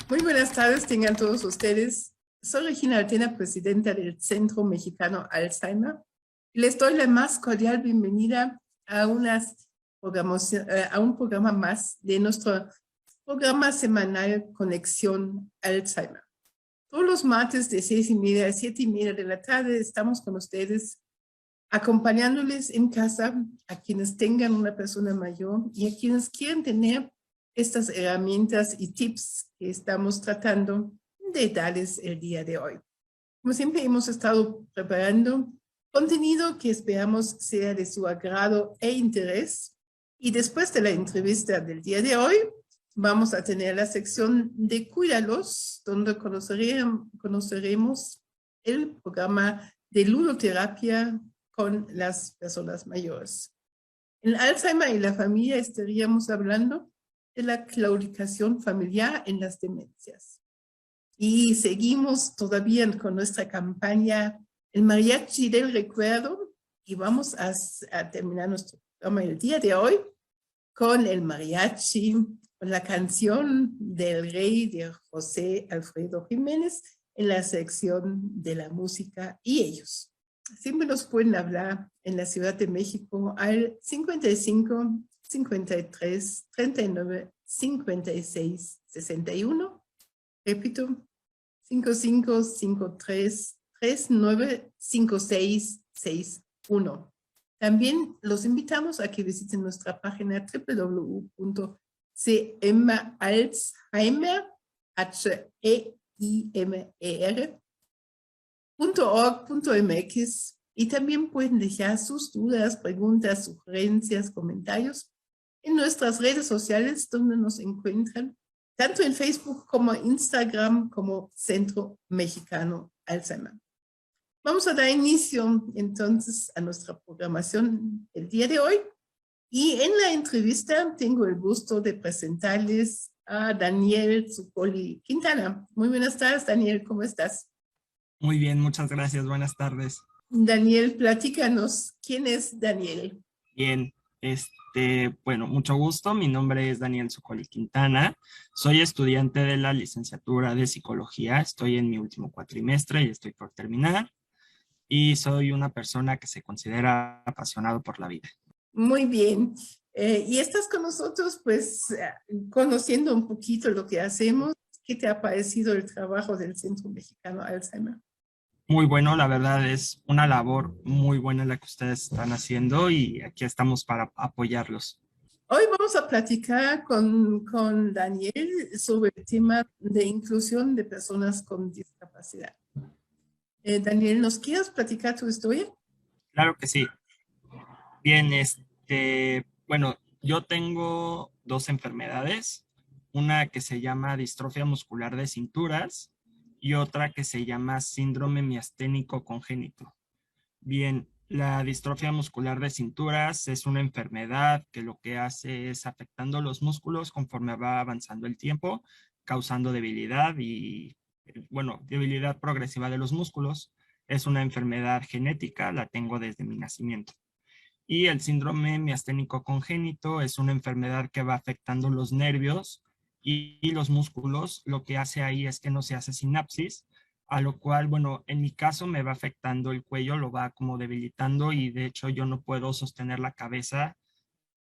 Muy buenas tardes, tengan todos ustedes. Soy Regina Altena, presidenta del Centro Mexicano Alzheimer. Les doy la más cordial bienvenida a, a un programa más de nuestro programa semanal Conexión Alzheimer. Todos los martes de 6:30 a 7:30 de la tarde estamos con ustedes acompañándoles en casa a quienes tengan una persona mayor y a quienes quieran tener estas herramientas y tips que estamos tratando de darles el día de hoy. Como siempre, hemos estado preparando contenido que esperamos sea de su agrado e interés. Y después de la entrevista del día de hoy, vamos a tener la sección de Cuídalos, donde conoceremos el programa de ludoterapia con las personas mayores. En Alzheimer y la familia estaríamos hablando de la claudicación familiar en las demencias. Y seguimos todavía con nuestra campaña El Mariachi del Recuerdo y vamos a terminar nuestro programa el día de hoy con el mariachi, con la canción del Rey de José Alfredo Jiménez en la sección de la música y ellos. Siempre nos pueden hablar en la Ciudad de México al 55 53 39 56 61. Repito, 55 53 39 56 61. También los invitamos a que visiten nuestra página www.cmalzheimer.org.mx y también pueden dejar sus dudas, preguntas, sugerencias, comentarios en nuestras redes sociales donde nos encuentran tanto en Facebook como Instagram como Centro Mexicano Alzheimer. Vamos a dar inicio entonces a nuestra programación el día de hoy y en la entrevista tengo el gusto de presentarles a Daniel Zuccoli Quintana. Muy buenas tardes, Daniel, ¿cómo estás? Muy bien, muchas gracias, buenas tardes. Daniel, platícanos, ¿quién es Daniel? Bien, bueno, mucho gusto, mi nombre es Daniel Zuccoli Quintana, soy estudiante de la licenciatura de Psicología, estoy en mi último cuatrimestre y estoy por terminar, y soy una persona que se considera apasionado por la vida. Muy bien, y estás con nosotros pues conociendo un poquito lo que hacemos. ¿Qué te ha parecido el trabajo del Centro Mexicano Alzheimer? Muy bueno, la verdad es una labor muy buena la que ustedes están haciendo y aquí estamos para apoyarlos. Hoy vamos a platicar con Daniel sobre el tema de inclusión de personas con discapacidad. Daniel, ¿nos quieres platicar tu historia? Claro que sí. Bien, bueno, yo tengo dos enfermedades, una que se llama distrofia muscular de cinturas y otra que se llama síndrome miasténico congénito. Bien, la distrofia muscular de cinturas es una enfermedad que lo que hace es afectando los músculos conforme va avanzando el tiempo, causando debilidad y, bueno, debilidad progresiva de los músculos. Es una enfermedad genética, la tengo desde mi nacimiento. Y el síndrome miasténico congénito es una enfermedad que va afectando los nervios y los músculos. Lo que hace ahí es que no se hace sinapsis, a lo cual, bueno, en mi caso me va afectando el cuello, lo va como debilitando y de hecho yo no puedo sostener la cabeza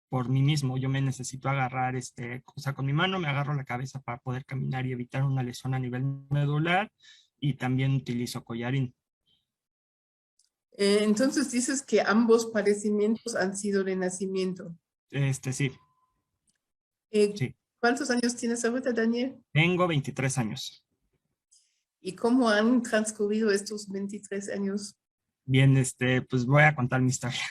por mí mismo. Yo me necesito agarrar, o sea, con mi mano me agarro la cabeza para poder caminar y evitar una lesión a nivel medular, y también utilizo collarín. Entonces dices que ambos padecimientos han sido de nacimiento. Sí, sí. ¿Cuántos años tienes ahorita, Daniel? Tengo 23 años. ¿Y cómo han transcurrido estos 23 años? Bien, pues voy a contar mi historia.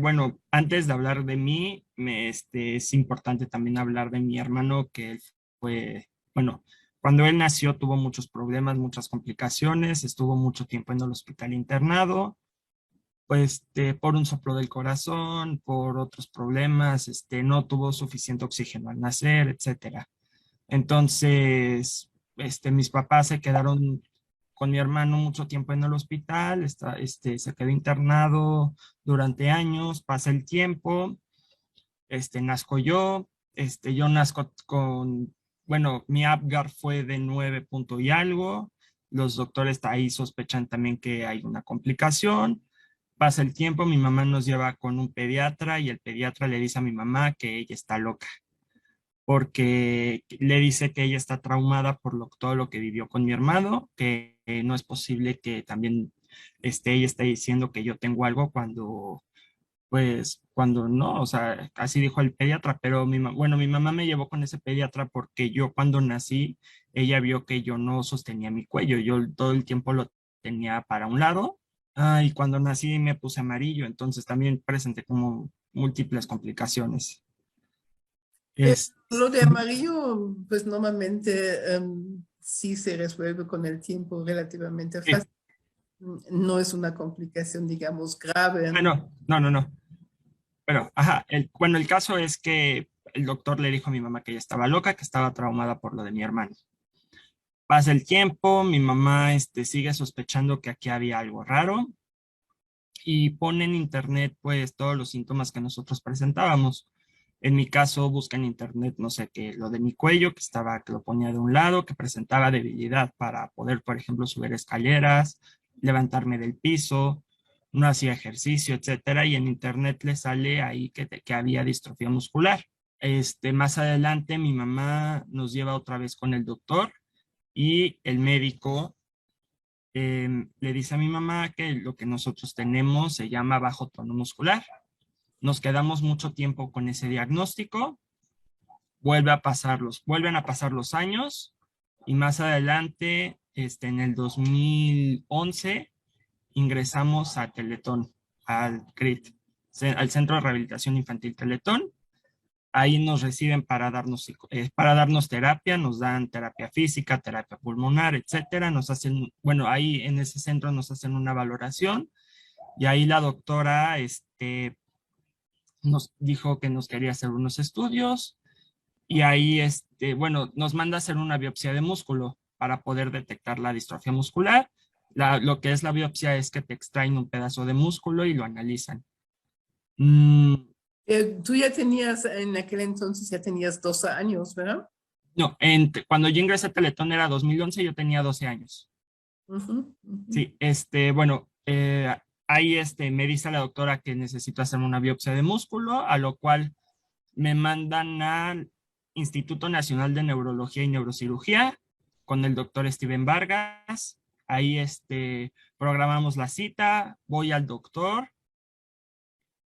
Bueno, antes de hablar de mí, es importante también hablar de mi hermano, que él fue, bueno, cuando él nació tuvo muchos problemas, muchas complicaciones, estuvo mucho tiempo en el hospital internado, pues por un soplo del corazón, por otros problemas, no tuvo suficiente oxígeno al nacer, etcétera. Entonces, mis papás se quedaron con mi hermano mucho tiempo en el hospital, se quedó internado durante años, pasa el tiempo, nazco yo, yo nazco con bueno, mi Apgar fue de 9 punto y algo. Los doctores ahí sospechan también que hay una complicación. Pasa el tiempo, mi mamá nos lleva con un pediatra y el pediatra le dice a mi mamá que ella está loca, porque le dice que ella está traumada por todo lo que vivió con mi hermano, que no es posible que también ella esté diciendo que yo tengo algo cuando, pues, cuando no, o sea, así dijo el pediatra, pero bueno, mi mamá me llevó con ese pediatra porque yo cuando nací, ella vio que yo no sostenía mi cuello, yo todo el tiempo lo tenía para un lado. Y cuando nací me puse amarillo, entonces también presenté como múltiples complicaciones. Eh, Es, lo de amarillo, pues normalmente sí se resuelve con el tiempo relativamente sí. fácil. No es una complicación, digamos, grave. No. Pero, ajá, bueno, el caso es que el doctor le dijo a mi mamá que ella estaba loca, que estaba traumada por lo de mi hermano. Pasa el tiempo, mi mamá sigue sospechando que aquí había algo raro y pone en internet pues todos los síntomas que nosotros presentábamos. En mi caso, busca en internet, no sé qué, lo de mi cuello, que lo ponía de un lado, que presentaba debilidad para poder, por ejemplo, subir escaleras, levantarme del piso, no hacía ejercicio, etcétera. Y en internet le sale ahí que había distrofia muscular. Más adelante, mi mamá nos lleva otra vez con el doctor y el médico le dice a mi mamá que lo que nosotros tenemos se llama bajo tono muscular. Nos quedamos mucho tiempo con ese diagnóstico, vuelven a pasar los años y más adelante, en el 2011, ingresamos a Teletón, al CRIT, al Centro de Rehabilitación Infantil Teletón. Ahí nos reciben para darnos terapia, nos dan terapia física, terapia pulmonar, etcétera. Nos hacen, bueno, ahí en ese centro nos hacen una valoración y ahí la doctora nos dijo que nos quería hacer unos estudios y ahí, bueno, nos manda a hacer una biopsia de músculo para poder detectar la distrofia muscular. Lo que es la biopsia es que te extraen un pedazo de músculo y lo analizan. Mm, Tú ya tenías, en aquel entonces ya tenías 12 años, ¿verdad? no, cuando yo ingresé a Teletón era 2011, yo tenía 12 años. Ujú, ujú. Sí, bueno, ahí me dice la doctora que necesito hacer una biopsia de músculo, a lo cual me mandan al Instituto Nacional de Neurología y Neurocirugía con el doctor Steven Vargas. Ahí programamos la cita, voy al doctor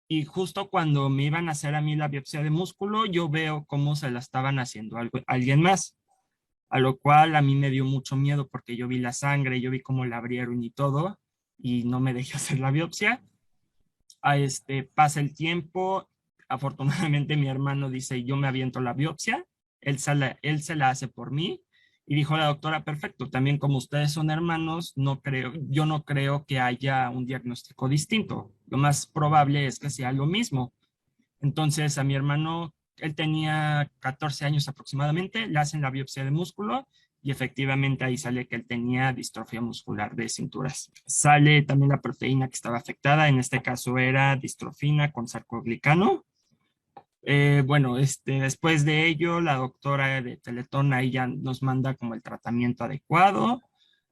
y justo cuando me iban a hacer a mí la biopsia de músculo, yo veo cómo se la estaban haciendo alguien más, a lo cual a mí me dio mucho miedo porque yo vi la sangre, yo vi cómo la abrieron y todo y no me dejé hacer la biopsia. Pasa el tiempo, afortunadamente mi hermano dice, yo me aviento la biopsia, él se la hace por mí y dijo la doctora, perfecto, también como ustedes son hermanos, yo no creo que haya un diagnóstico distinto, lo más probable es que sea lo mismo. Entonces a mi hermano, él tenía 14 años aproximadamente, le hacen la biopsia de músculo y efectivamente ahí sale que él tenía distrofia muscular de cinturas. Sale también la proteína que estaba afectada, en este caso era distrofina con sarcoglicano. Bueno, después de ello, la doctora de Teletón ahí ya nos manda como el tratamiento adecuado,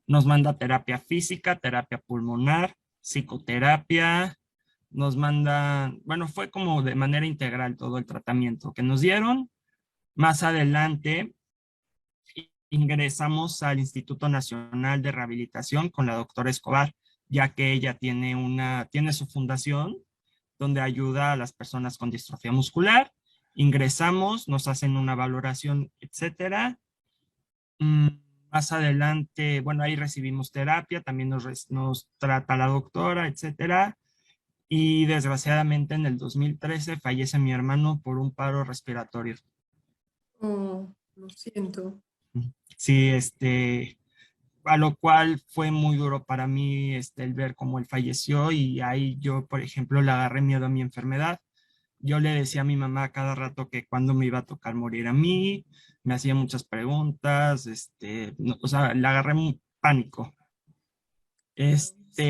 nos manda terapia física, terapia pulmonar, psicoterapia, nos manda, bueno, fue como de manera integral todo el tratamiento que nos dieron. Más adelante ingresamos al Instituto Nacional de Rehabilitación con la doctora Escobar, ya que ella tiene su fundación donde ayuda a las personas con distrofia muscular. Ingresamos, nos hacen una valoración, etcétera. Mm, Más adelante, bueno, ahí recibimos terapia, también nos trata la doctora, etcétera. Y desgraciadamente en el 2013 fallece mi hermano por un paro respiratorio. Oh, lo siento. Sí, a lo cual fue muy duro para mí el ver cómo él falleció y ahí yo, por ejemplo, le agarré miedo a mi enfermedad. Yo le decía a mi mamá cada rato que cuando me iba a tocar morir a mí, me hacía muchas preguntas, o sea, le agarré un pánico.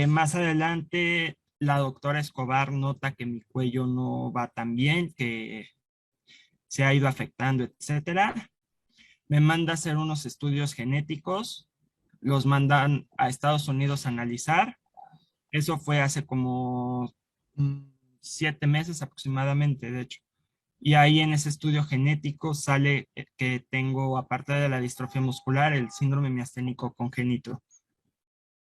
Más adelante, la doctora Escobar nota que mi cuello no va tan bien, que se ha ido afectando, etcétera. me manda a hacer unos estudios genéticos, los mandan a Estados Unidos a analizar. Eso fue hace como 7 meses aproximadamente, de hecho. Y ahí en ese estudio genético sale que tengo, aparte de la distrofia muscular, el síndrome miasténico congénito.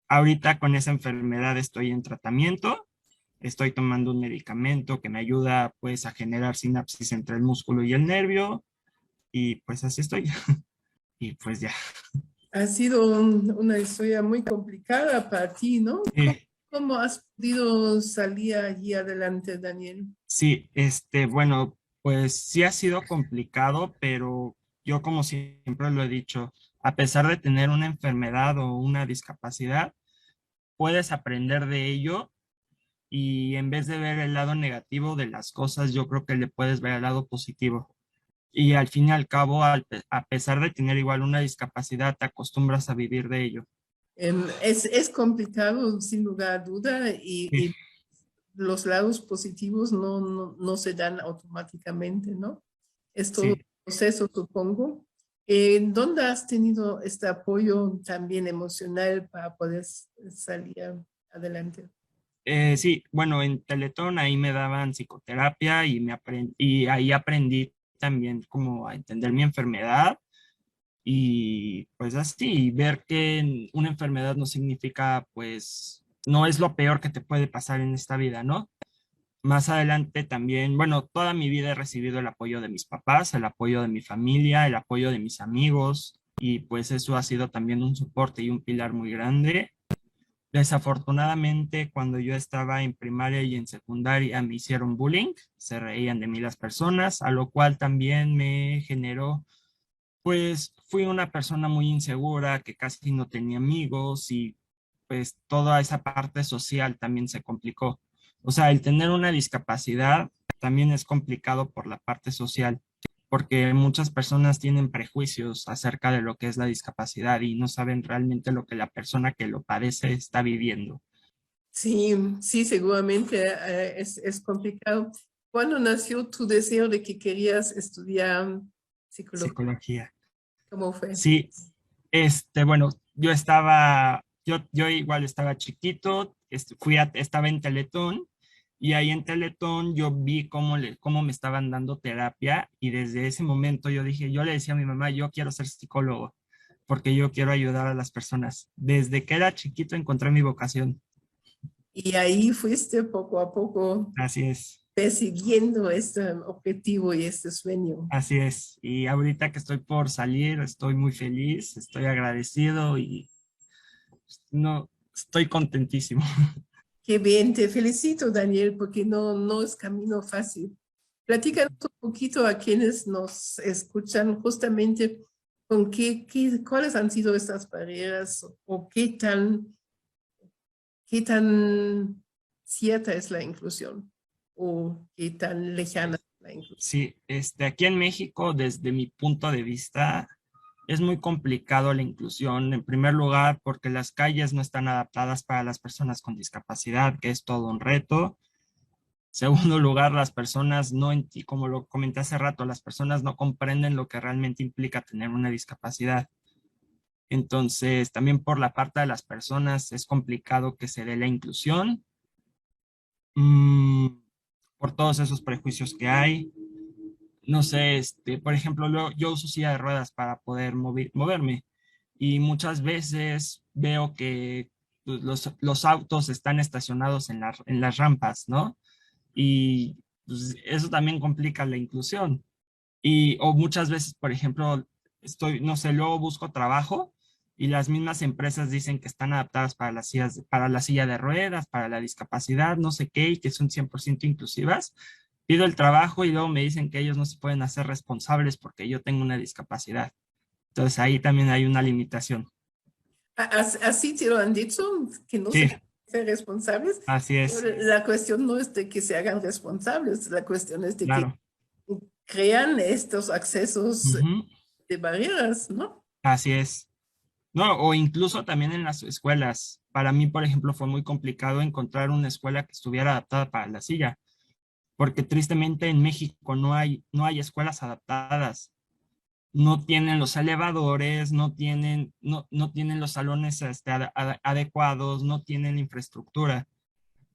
Ahorita con esa enfermedad estoy en tratamiento, estoy tomando un medicamento que me ayuda pues a generar sinapsis entre el músculo y el nervio y pues así estoy. Y pues ya. Ha sido una historia muy complicada para ti, ¿no? Sí, ¿Cómo has podido salir allí adelante, Daniel? sí, bueno, pues sí ha sido complicado, pero yo como siempre lo he dicho, a pesar de tener una enfermedad o una discapacidad, puedes aprender de ello y en vez de ver el lado negativo de las cosas, yo creo que le puedes ver el lado positivo. Y al fin y al cabo, a pesar de tener igual una discapacidad, te acostumbras a vivir de ello. Es complicado, sin lugar a duda, Sí, y los lados positivos no se dan automáticamente, ¿no? Es todo un sí. proceso, supongo. ¿Dónde has tenido este apoyo también emocional para poder salir adelante? Sí, bueno, en Teletón ahí me daban psicoterapia y ahí aprendí también como a entender mi enfermedad y pues así, ver que una enfermedad no significa, pues, no es lo peor que te puede pasar en esta vida, ¿no? Más adelante también, bueno, toda mi vida he recibido el apoyo de mis papás, el apoyo de mi familia, el apoyo de mis amigos y pues eso ha sido también un soporte y un pilar muy grande. Desafortunadamente, cuando yo estaba en primaria y en secundaria me hicieron bullying, se reían de mí las personas, a lo cual también me generó, pues fui una persona muy insegura que casi no tenía amigos y pues toda esa parte social también se complicó. O sea, el tener una discapacidad también es complicado por la parte social, porque muchas personas tienen prejuicios acerca de lo que es la discapacidad y no saben realmente lo que la persona que lo padece está viviendo. Sí, sí, seguramente es complicado. ¿Cuándo nació tu deseo de que querías estudiar psicología? Psicología. ¿Cómo fue? Sí, bueno, yo igual estaba chiquito, estaba en Teletón y ahí en Teletón yo vi cómo me estaban dando terapia y desde ese momento yo le decía a mi mamá, yo quiero ser psicólogo porque yo quiero ayudar a las personas. Desde que era chiquito encontré mi vocación. Y ahí fuiste poco a poco Así es, persiguiendo este objetivo y este sueño. así es. Y ahorita que estoy por salir, estoy muy feliz, estoy agradecido y no, estoy contentísimo. Qué bien, te felicito, Daniel, porque no es camino fácil. Platícanos un poquito a quienes nos escuchan justamente con cuáles han sido estas barreras o qué tan cierta es la inclusión o qué tan lejana es la inclusión. Sí, aquí en México, desde mi punto de vista, es muy complicado la inclusión. En primer lugar, porque las calles no están adaptadas para las personas con discapacidad, que es todo un reto. Segundo lugar, las personas no, y como lo comenté hace rato, las personas no comprenden lo que realmente implica tener una discapacidad. Entonces, también por la parte de las personas es complicado que se dé la inclusión, mm, por todos esos prejuicios que hay. No sé, por ejemplo, yo uso silla de ruedas para poder moverme y muchas veces veo que pues, los autos están estacionados en las rampas, ¿no? Y pues, eso también complica la inclusión. O muchas veces, por ejemplo, no sé, luego busco trabajo y las mismas empresas dicen que están adaptadas para para la silla de ruedas, para la discapacidad, no sé qué, y que son 100% inclusivas. Pido el trabajo y luego me dicen que ellos no se pueden hacer responsables porque yo tengo una discapacidad. Entonces ahí también hay una limitación. Así te lo han dicho, que no se Sí, pueden ser responsables. así es, Pero la cuestión no es de que se hagan responsables, la cuestión es de que claro. crean estos accesos Ujú, de barreras, ¿no? así es. No, o incluso también en las escuelas. Para mí, por ejemplo, fue muy complicado encontrar una escuela que estuviera adaptada para la silla, porque tristemente en México no hay escuelas adaptadas. no tienen los elevadores, no tienen los salones adecuados, no tienen la infraestructura.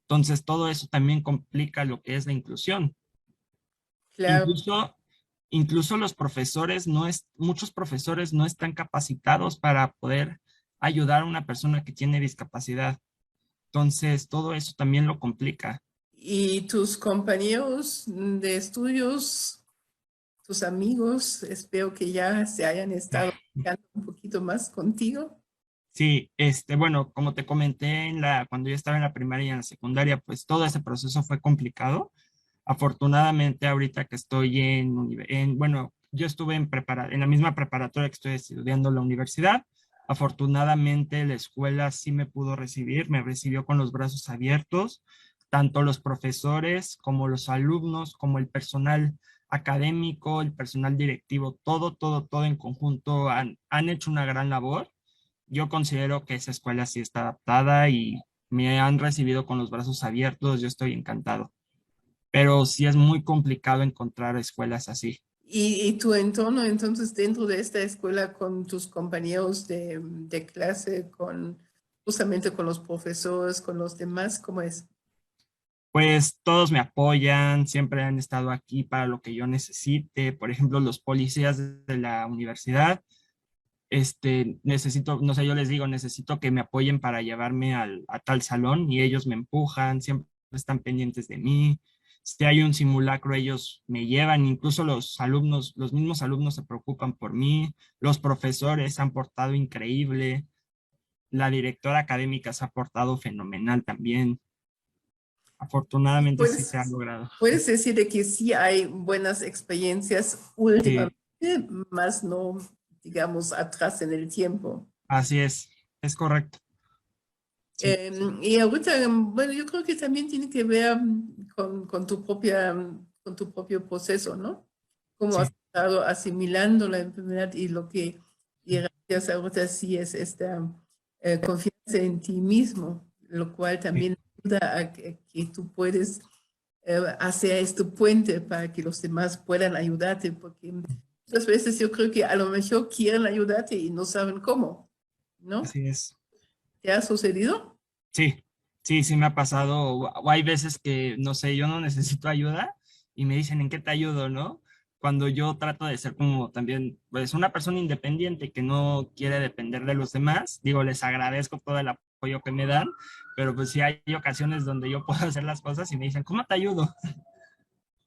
Entonces, todo eso también complica lo que es la inclusión. Claro. Incluso los profesores, muchos profesores no están capacitados para poder ayudar a una persona que tiene discapacidad. Entonces, todo eso también lo complica. ¿Y tus compañeros de estudios, tus amigos, espero que ya se hayan estado quedando un poquito más contigo? Sí, bueno, como te comenté cuando yo estaba en la primaria y en la secundaria, pues todo ese proceso fue complicado. Afortunadamente, ahorita que estoy bueno, yo estuve en la misma preparatoria que estoy estudiando en la universidad. Afortunadamente, la escuela sí me pudo recibir, me recibió con los brazos abiertos, tanto los profesores como los alumnos, como el personal académico, el personal directivo, todo en conjunto han hecho una gran labor. Yo considero que esa escuela sí está adaptada y me han recibido con los brazos abiertos, yo estoy encantado, pero sí es muy complicado encontrar escuelas así. Y tu entorno entonces dentro de esta escuela con tus compañeros de clase, justamente con los profesores, con los demás, ¿cómo es? Pues todos me apoyan, siempre han estado aquí para lo que yo necesite. Por ejemplo, los policías de la universidad, necesito, no sé, yo les digo, necesito que me apoyen para llevarme a tal salón y ellos me empujan, siempre están pendientes de mí. Si hay un simulacro, ellos me llevan, incluso los mismos alumnos se preocupan por mí, los profesores se han portado increíble, la directora académica se ha portado fenomenal también. Afortunadamente sí se ha Pues logrado. puedes decir de que sí hay buenas experiencias Sí, últimamente, más no, digamos, atrás en el tiempo. así es correcto. Sí, Y ahorita, bueno, yo creo que también tiene que ver con tu con tu propio proceso, ¿no? Cómo has sí, estado asimilando la enfermedad y lo que, y gracias ahorita sí es esta confianza en ti mismo, lo cual sí, también ayuda a que tú puedes hacer este puente para que los demás puedan ayudarte, porque muchas veces yo creo que a lo mejor quieren ayudarte y no saben cómo, ¿no? así es. ¿Te ha sucedido? Sí, sí me ha pasado. O hay veces que, no sé, yo no necesito ayuda y me dicen, ¿en qué te ayudo, no? Cuando yo trato de ser como también, pues, una persona independiente que no quiere depender de los demás, digo, les agradezco todo el apoyo que me dan, pero pues sí hay ocasiones donde yo puedo hacer las cosas y me dicen, ¿cómo te ayudo?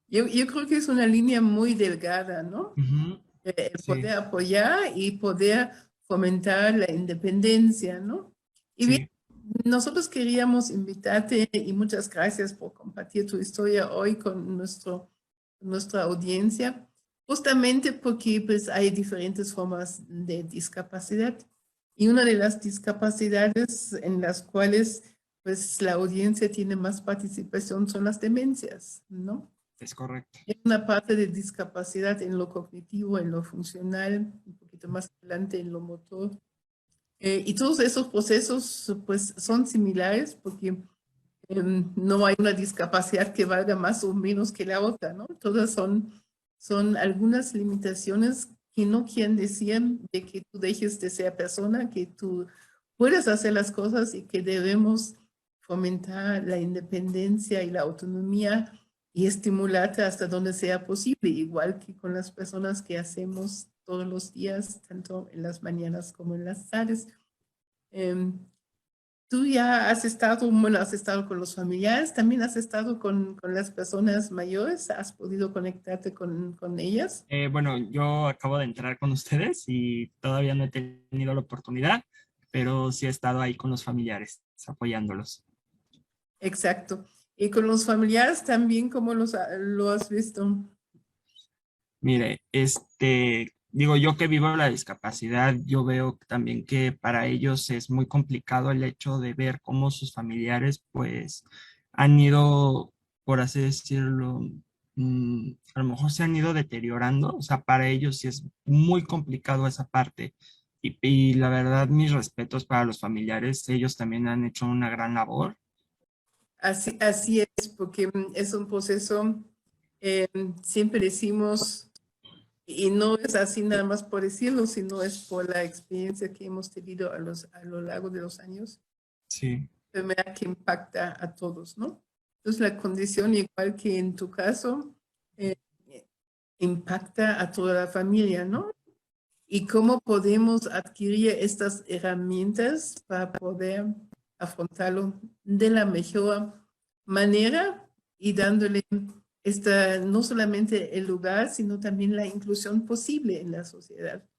Yo creo que es una línea muy delgada, ¿no? Ujú, El sí, poder apoyar y poder fomentar la independencia, ¿no? Y bien, sí, nosotros queríamos invitarte y muchas gracias por compartir tu historia hoy con nuestra audiencia, justamente porque pues hay diferentes formas de discapacidad. Y una de las discapacidades en las cuales pues la audiencia tiene más participación son las demencias, ¿no? es correcto. Hay una parte de discapacidad en lo cognitivo, en lo funcional, un poquito más adelante en lo motor. Y todos esos procesos pues son similares porque no hay una discapacidad que valga más o menos que la otra, ¿no? Todas son algunas limitaciones que no quieren decir de que tú dejes de ser persona, que tú puedes hacer las cosas y que debemos fomentar la independencia y la autonomía y estimularte hasta donde sea posible, igual que con las personas que hacemos todos los días, tanto en las mañanas como en las tardes. Em, Tú ya has estado, bueno, has estado con los familiares, también has estado con las personas mayores, has podido conectarte con ellas. Bueno, yo acabo de entrar con ustedes y todavía no he tenido la oportunidad, pero sí he estado ahí con los familiares, apoyándolos. Exacto. Y con los familiares también, ¿cómo lo has visto? Mire, digo yo que vivo la discapacidad, yo veo también que para ellos es muy complicado el hecho de ver cómo sus familiares pues han ido, por así decirlo, a lo mejor se han ido deteriorando, o sea, para ellos sí es muy complicado esa parte. Y la verdad, mis respetos para los familiares, ellos también han hecho una gran labor. Así es, porque es un proceso, siempre decimos, Y no es así nada más por decirlo, sino es por la experiencia que hemos tenido a lo largo de los años, Sí, enfermedad que impacta a todos, ¿no? Entonces la condición, igual que en tu caso, eh, impacta a toda la familia, ¿no? Y cómo podemos adquirir estas herramientas para poder afrontarlo de la mejor manera y dándole no solamente el lugar, sino también la inclusión posible en la sociedad. es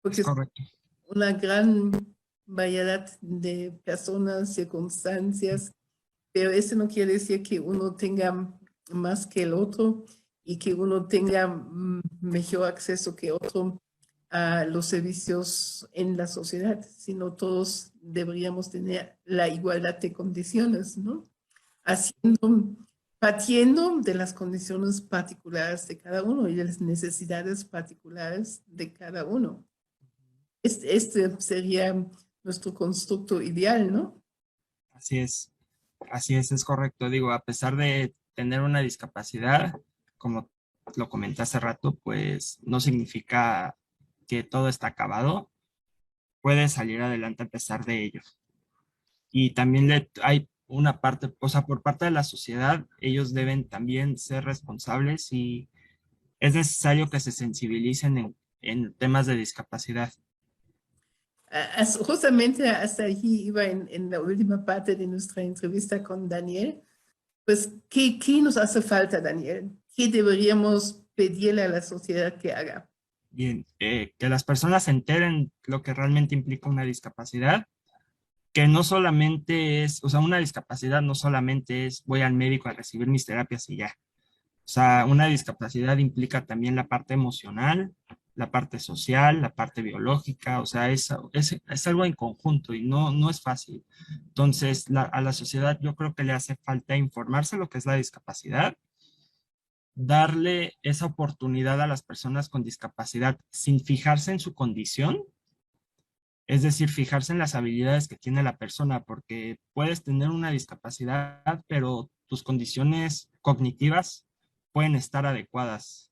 Porque es correcto. una gran variedad de personas, circunstancias, pero eso no quiere decir que uno tenga más que el otro y que uno tenga mejor acceso que otro a los servicios en la sociedad, sino todos deberíamos tener la igualdad de condiciones, ¿no? Haciendo, partiendo de las condiciones particulares de cada uno y de las necesidades particulares de cada uno. Este sería nuestro constructo ideal, ¿no? Así es correcto. Digo, a pesar de tener una discapacidad, como lo comenté hace rato, pues no significa que todo está acabado. Puedes salir adelante a pesar de ello. Y también hay una parte, o sea, por parte de la sociedad, ellos deben también ser responsables y es necesario que se sensibilicen en temas de discapacidad. Justamente hasta allí iba en la última parte de nuestra entrevista con Daniel. Pues, ¿qué nos hace falta, Daniel? ¿Qué deberíamos pedirle a la sociedad que haga? Bien, que las personas se enteren lo que realmente implica una discapacidad, que no solamente es, o sea, una discapacidad no solamente es voy al médico a recibir mis terapias y ya. O sea, una discapacidad implica también la parte emocional, la parte social, la parte biológica, o sea, es algo en conjunto y no es fácil. Entonces, a la sociedad yo creo que le hace falta informarse lo que es la discapacidad, darle esa oportunidad a las personas con discapacidad sin fijarse en su condición, es decir, fijarse en las habilidades que tiene la persona, porque puedes tener una discapacidad, pero tus condiciones cognitivas pueden estar adecuadas.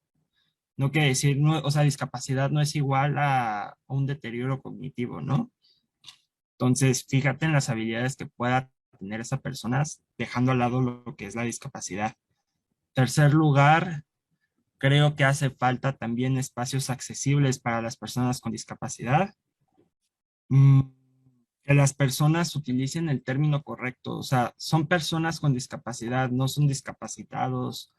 No quiere decir, no, o sea, discapacidad no es igual a un deterioro cognitivo, ¿no? Entonces, fíjate en las habilidades que pueda tener esa persona, dejando al lado lo que es la discapacidad. Tercer lugar, creo que hace falta también espacios accesibles para las personas con discapacidad. Mm, que las personas utilicen el término correcto, o sea, son personas con discapacidad, no son discapacitados,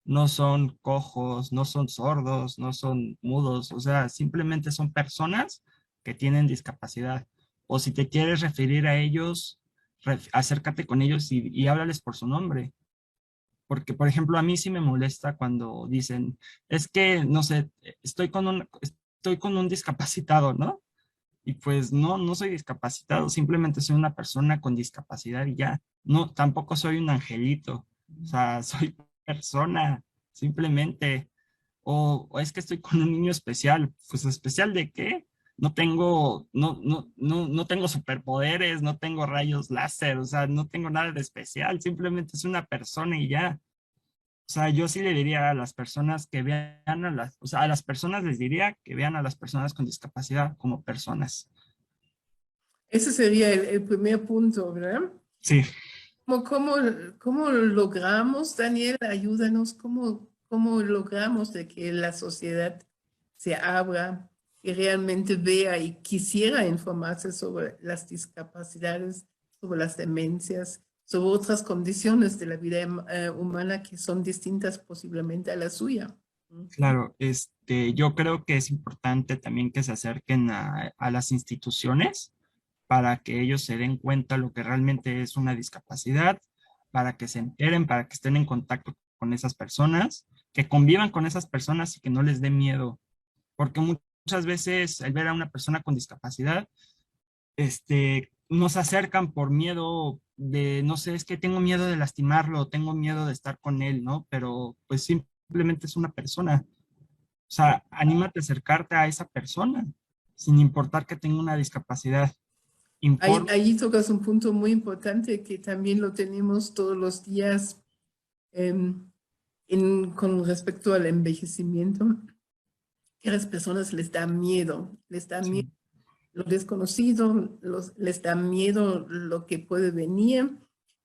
no son cojos, no son sordos, no son mudos, o sea, simplemente son personas que tienen discapacidad. O si te quieres referir a ellos, acércate con ellos y háblales por su nombre. Porque, por ejemplo, a mí sí me molesta cuando dicen, es que, no sé, estoy con un discapacitado, ¿no? Y pues no soy discapacitado, simplemente soy una persona con discapacidad y ya. No, tampoco soy un angelito, o sea, soy persona, simplemente. O es que estoy con un niño especial, pues ¿especial de qué? No tengo superpoderes, no tengo rayos láser, o sea, no tengo nada de especial, simplemente es una persona y ya. O sea, yo sí le diría a las personas que vean o sea, a las personas les diría que vean a las personas con discapacidad como personas. Ese sería el primer punto, ¿verdad? Sí, ¿Cómo, cómo, cómo logramos, Daniel, ayúdanos, cómo logramos de que la sociedad se abra y realmente vea y quisiera informarse sobre las discapacidades, sobre las demencias, sobre otras condiciones de la vida humana que son distintas posiblemente a la suya? claro, yo creo que es importante también que se acerquen a las instituciones para que ellos se den cuenta lo que realmente es una discapacidad, para que se enteren, para que estén en contacto con esas personas, que convivan con esas personas y que no les dé miedo, porque muchas veces al ver a una persona con discapacidad, nos acercan por miedo de, no sé, es que tengo miedo de lastimarlo, tengo miedo de estar con él, ¿no? Pero pues simplemente es una persona. O sea, anímate a acercarte a esa persona, sin importar que tenga una discapacidad. Informa. Ahí tocas un punto muy importante que también lo tenemos todos los días con respecto al envejecimiento. que a las personas les da miedo lo desconocido, les da miedo lo que puede venir.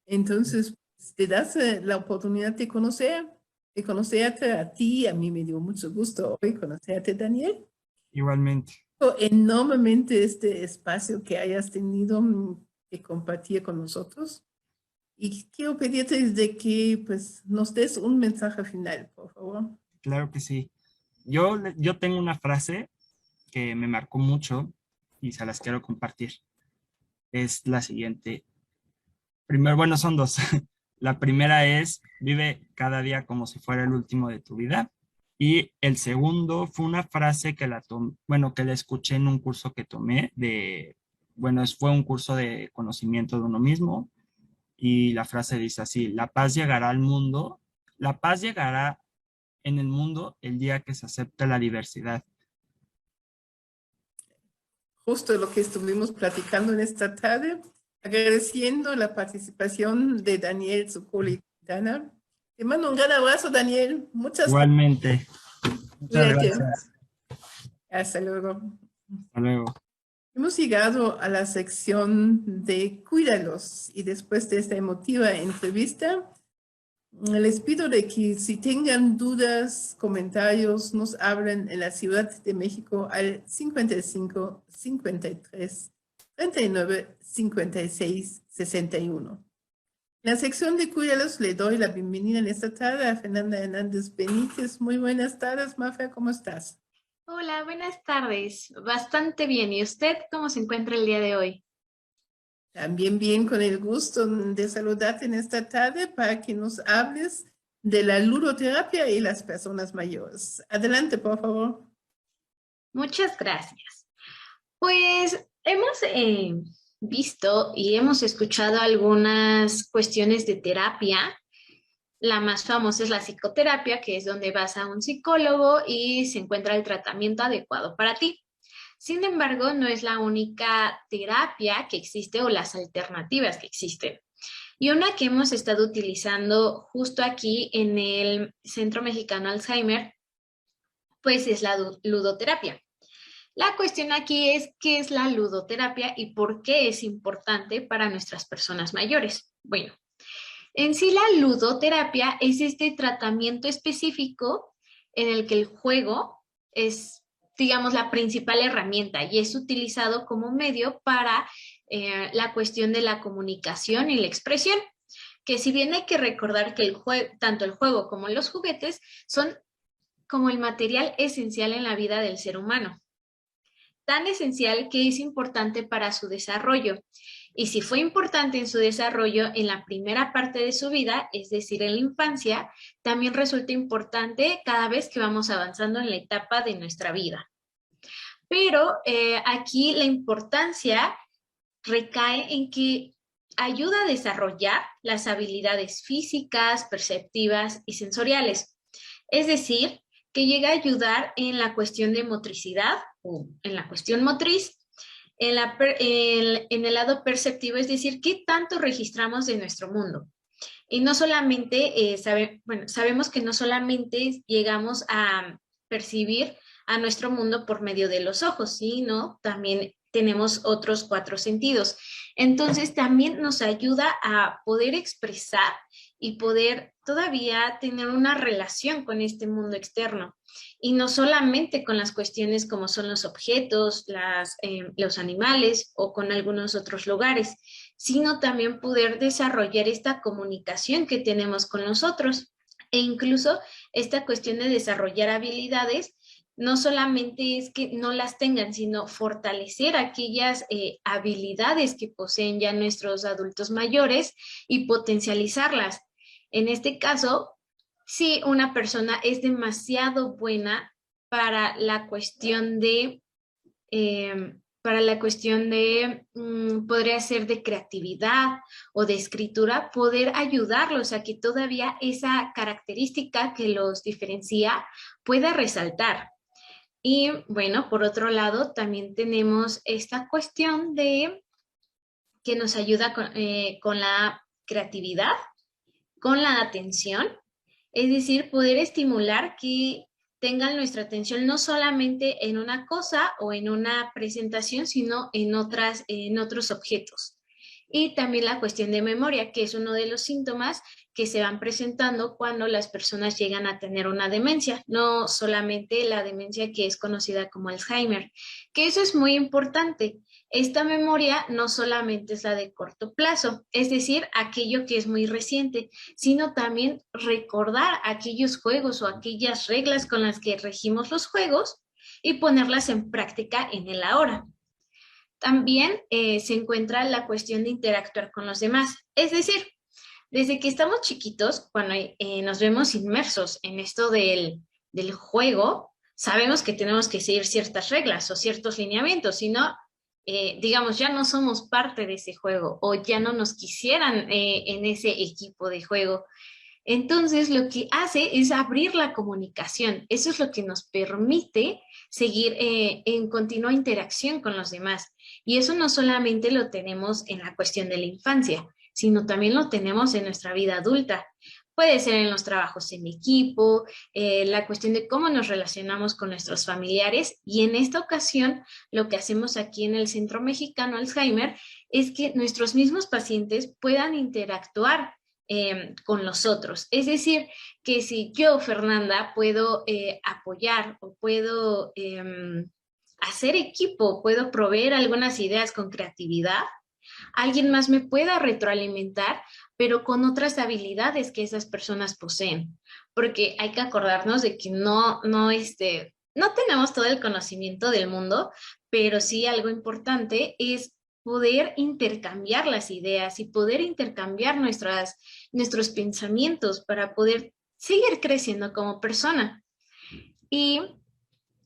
Entonces, te das la oportunidad de conocerte a ti. A mí me dio mucho gusto hoy conocerte, Daniel. Igualmente. Enormemente este espacio que hayas tenido que compartir con nosotros. Y quiero pedirte de que pues, nos des un mensaje final, por favor. Claro que sí. Yo tengo una frase que me marcó mucho y se las quiero compartir. Es la siguiente. Primero, bueno, son dos. La primera es, vive cada día como si fuera el último de tu vida. Y el segundo fue una frase que que la escuché en un curso que tomé fue un curso de conocimiento de uno mismo. Y la frase dice así, la paz llegará en el mundo el día que se acepte la diversidad. Justo lo que estuvimos platicando en esta tarde, agradeciendo la participación de Daniel Zuccoli Quintana. Te mando un gran abrazo, Daniel. Muchas gracias. Igualmente, muchas Cuídate. gracias. Hasta luego. Hasta luego. Hemos llegado a la sección de Cuídalos y después de esta emotiva entrevista, les pido de que si tengan dudas, comentarios, nos hablen en la Ciudad de México al 55 53 39 56 61. En la sección de Cuídalos le doy la bienvenida en esta tarde a Fernanda Hernández Benítez. Muy buenas tardes, Mafe, ¿cómo estás? Hola, buenas tardes. Bastante bien. ¿Y usted cómo se encuentra el día de hoy? También bien, con el gusto de saludarte en esta tarde para que nos hables de la ludoterapia y las personas mayores. Adelante, por favor. Muchas gracias. Pues hemos visto y hemos escuchado algunas cuestiones de terapia. La más famosa es la psicoterapia, que es donde vas a un psicólogo y se encuentra el tratamiento adecuado para ti. Sin embargo, no es la única terapia que existe o las alternativas que existen. Y una que hemos estado utilizando justo aquí en el Centro Mexicano Alzheimer, pues es la ludoterapia. La cuestión aquí es qué es la ludoterapia y por qué es importante para nuestras personas mayores. Bueno, en sí la ludoterapia es este tratamiento específico en el que el juego es, digamos, la principal herramienta y es utilizado como medio para la cuestión de la comunicación y la expresión, que si bien hay que recordar que tanto el juego como los juguetes son como el material esencial en la vida del ser humano, tan esencial que es importante para su desarrollo. Y si fue importante en su desarrollo en la primera parte de su vida, es decir, en la infancia, también resulta importante cada vez que vamos avanzando en la etapa de nuestra vida. Pero aquí la importancia recae en que ayuda a desarrollar las habilidades físicas, perceptivas y sensoriales. Es decir, que llega a ayudar en la cuestión de motricidad o en la cuestión motriz, en el lado perceptivo, es decir, qué tanto registramos de nuestro mundo. Y no solamente, sabemos que no solamente llegamos a percibir a nuestro mundo por medio de los ojos, sino también tenemos otros 4 sentidos. Entonces también nos ayuda a poder expresar y poder todavía tener una relación con este mundo externo. Y no solamente con las cuestiones como son los objetos, los animales o con algunos otros lugares, sino también poder desarrollar esta comunicación que tenemos con los otros. E incluso esta cuestión de desarrollar habilidades no solamente es que no las tengan, sino fortalecer aquellas habilidades que poseen ya nuestros adultos mayores y potencializarlas. En este caso, si una persona es demasiado buena para la cuestión de, podría ser de creatividad o de escritura, poder ayudarlos a que todavía esa característica que los diferencia pueda resaltar. Y bueno, por otro lado, también tenemos esta cuestión de que nos ayuda con la creatividad, con la atención, es decir, poder estimular que tengan nuestra atención no solamente en una cosa o en una presentación, sino en otros objetos. Y también la cuestión de memoria, que es uno de los síntomas que se van presentando cuando las personas llegan a tener una demencia, no solamente la demencia que es conocida como Alzheimer, que eso es muy importante. Esta memoria no solamente es la de corto plazo, es decir, aquello que es muy reciente, sino también recordar aquellos juegos o aquellas reglas con las que regimos los juegos y ponerlas en práctica en el ahora. También se encuentra la cuestión de interactuar con los demás, es decir, desde que estamos chiquitos, cuando nos vemos inmersos en esto del juego, sabemos que tenemos que seguir ciertas reglas o ciertos lineamientos, si no, digamos, ya no somos parte de ese juego o ya no nos quisieran en ese equipo de juego. Entonces, lo que hace es abrir la comunicación. Eso es lo que nos permite seguir en continua interacción con los demás. Y eso no solamente lo tenemos en la cuestión de la infancia, sino también lo tenemos en nuestra vida adulta. Puede ser en los trabajos en equipo, la cuestión de cómo nos relacionamos con nuestros familiares. Y en esta ocasión, lo que hacemos aquí en el Centro Mexicano Alzheimer es que nuestros mismos pacientes puedan interactuar con los otros. Es decir, que si yo, Fernanda, puedo apoyar o puedo hacer equipo, puedo proveer algunas ideas con creatividad, alguien más me pueda retroalimentar, pero con otras habilidades que esas personas poseen. Porque hay que acordarnos de que no tenemos todo el conocimiento del mundo, pero sí algo importante es poder intercambiar las ideas y poder intercambiar nuestros pensamientos para poder seguir creciendo como persona. Y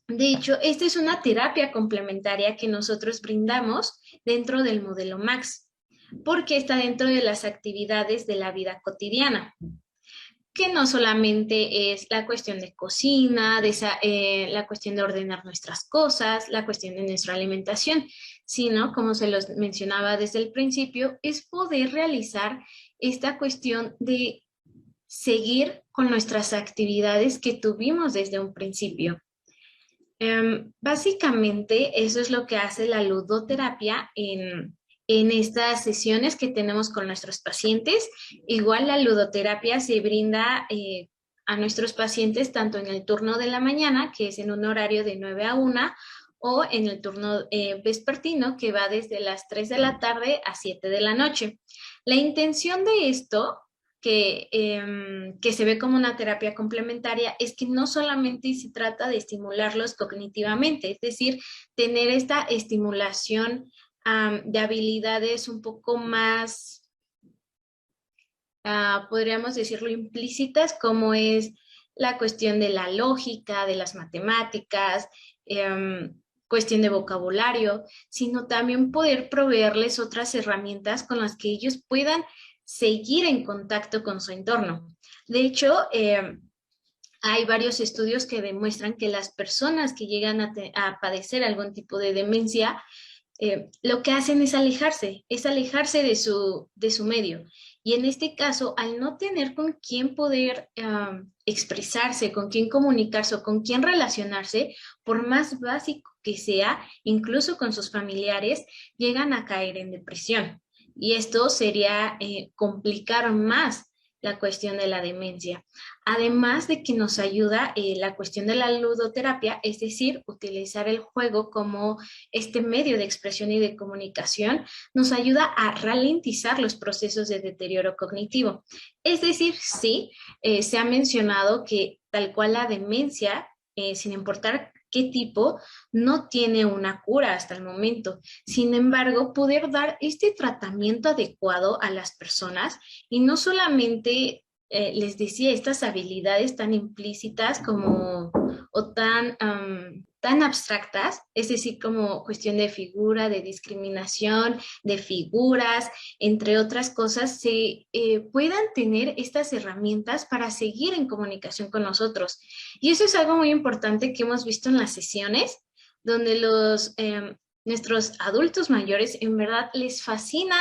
de hecho, esta es una terapia complementaria que nosotros brindamos dentro del modelo MAX, porque está dentro de las actividades de la vida cotidiana, que no solamente es la cuestión de cocina, la cuestión de ordenar nuestras cosas, la cuestión de nuestra alimentación, sino, como se los mencionaba desde el principio, es poder realizar esta cuestión de seguir con nuestras actividades que tuvimos desde un principio. Básicamente, eso es lo que hace la ludoterapia en estas sesiones que tenemos con nuestros pacientes. Igual la ludoterapia se brinda a nuestros pacientes tanto en el turno de la mañana, que es en un horario de 9 a 1, o en el turno vespertino, que va desde las 3 de la tarde a 7 de la noche. La intención de esto, que se ve como una terapia complementaria, es que no solamente se trata de estimularlos cognitivamente, es decir, tener esta estimulación de habilidades un poco más, podríamos decirlo, implícitas, como es la cuestión de la lógica, de las matemáticas, cuestión de vocabulario, sino también poder proveerles otras herramientas con las que ellos puedan seguir en contacto con su entorno. De hecho, hay varios estudios que demuestran que las personas que llegan a padecer algún tipo de demencia, lo que hacen es alejarse de su medio. Y en este caso, al no tener con quién poder expresarse, con quién comunicarse o con quién relacionarse, por más básico que sea, incluso con sus familiares, llegan a caer en depresión. Y esto sería complicar más la cuestión de la demencia. Además de que nos ayuda la cuestión de la ludoterapia, es decir, utilizar el juego como este medio de expresión y de comunicación, nos ayuda a ralentizar los procesos de deterioro cognitivo. Es decir, sí, se ha mencionado que tal cual la demencia, sin importar qué tipo, no tiene una cura hasta el momento. Sin embargo, poder dar este tratamiento adecuado a las personas y no solamente, les decía, estas habilidades tan implícitas como o tan abstractas, es decir, como cuestión de figura, de discriminación, de figuras, entre otras cosas, se puedan tener estas herramientas para seguir en comunicación con nosotros. Y eso es algo muy importante que hemos visto en las sesiones, donde nuestros adultos mayores en verdad les fascina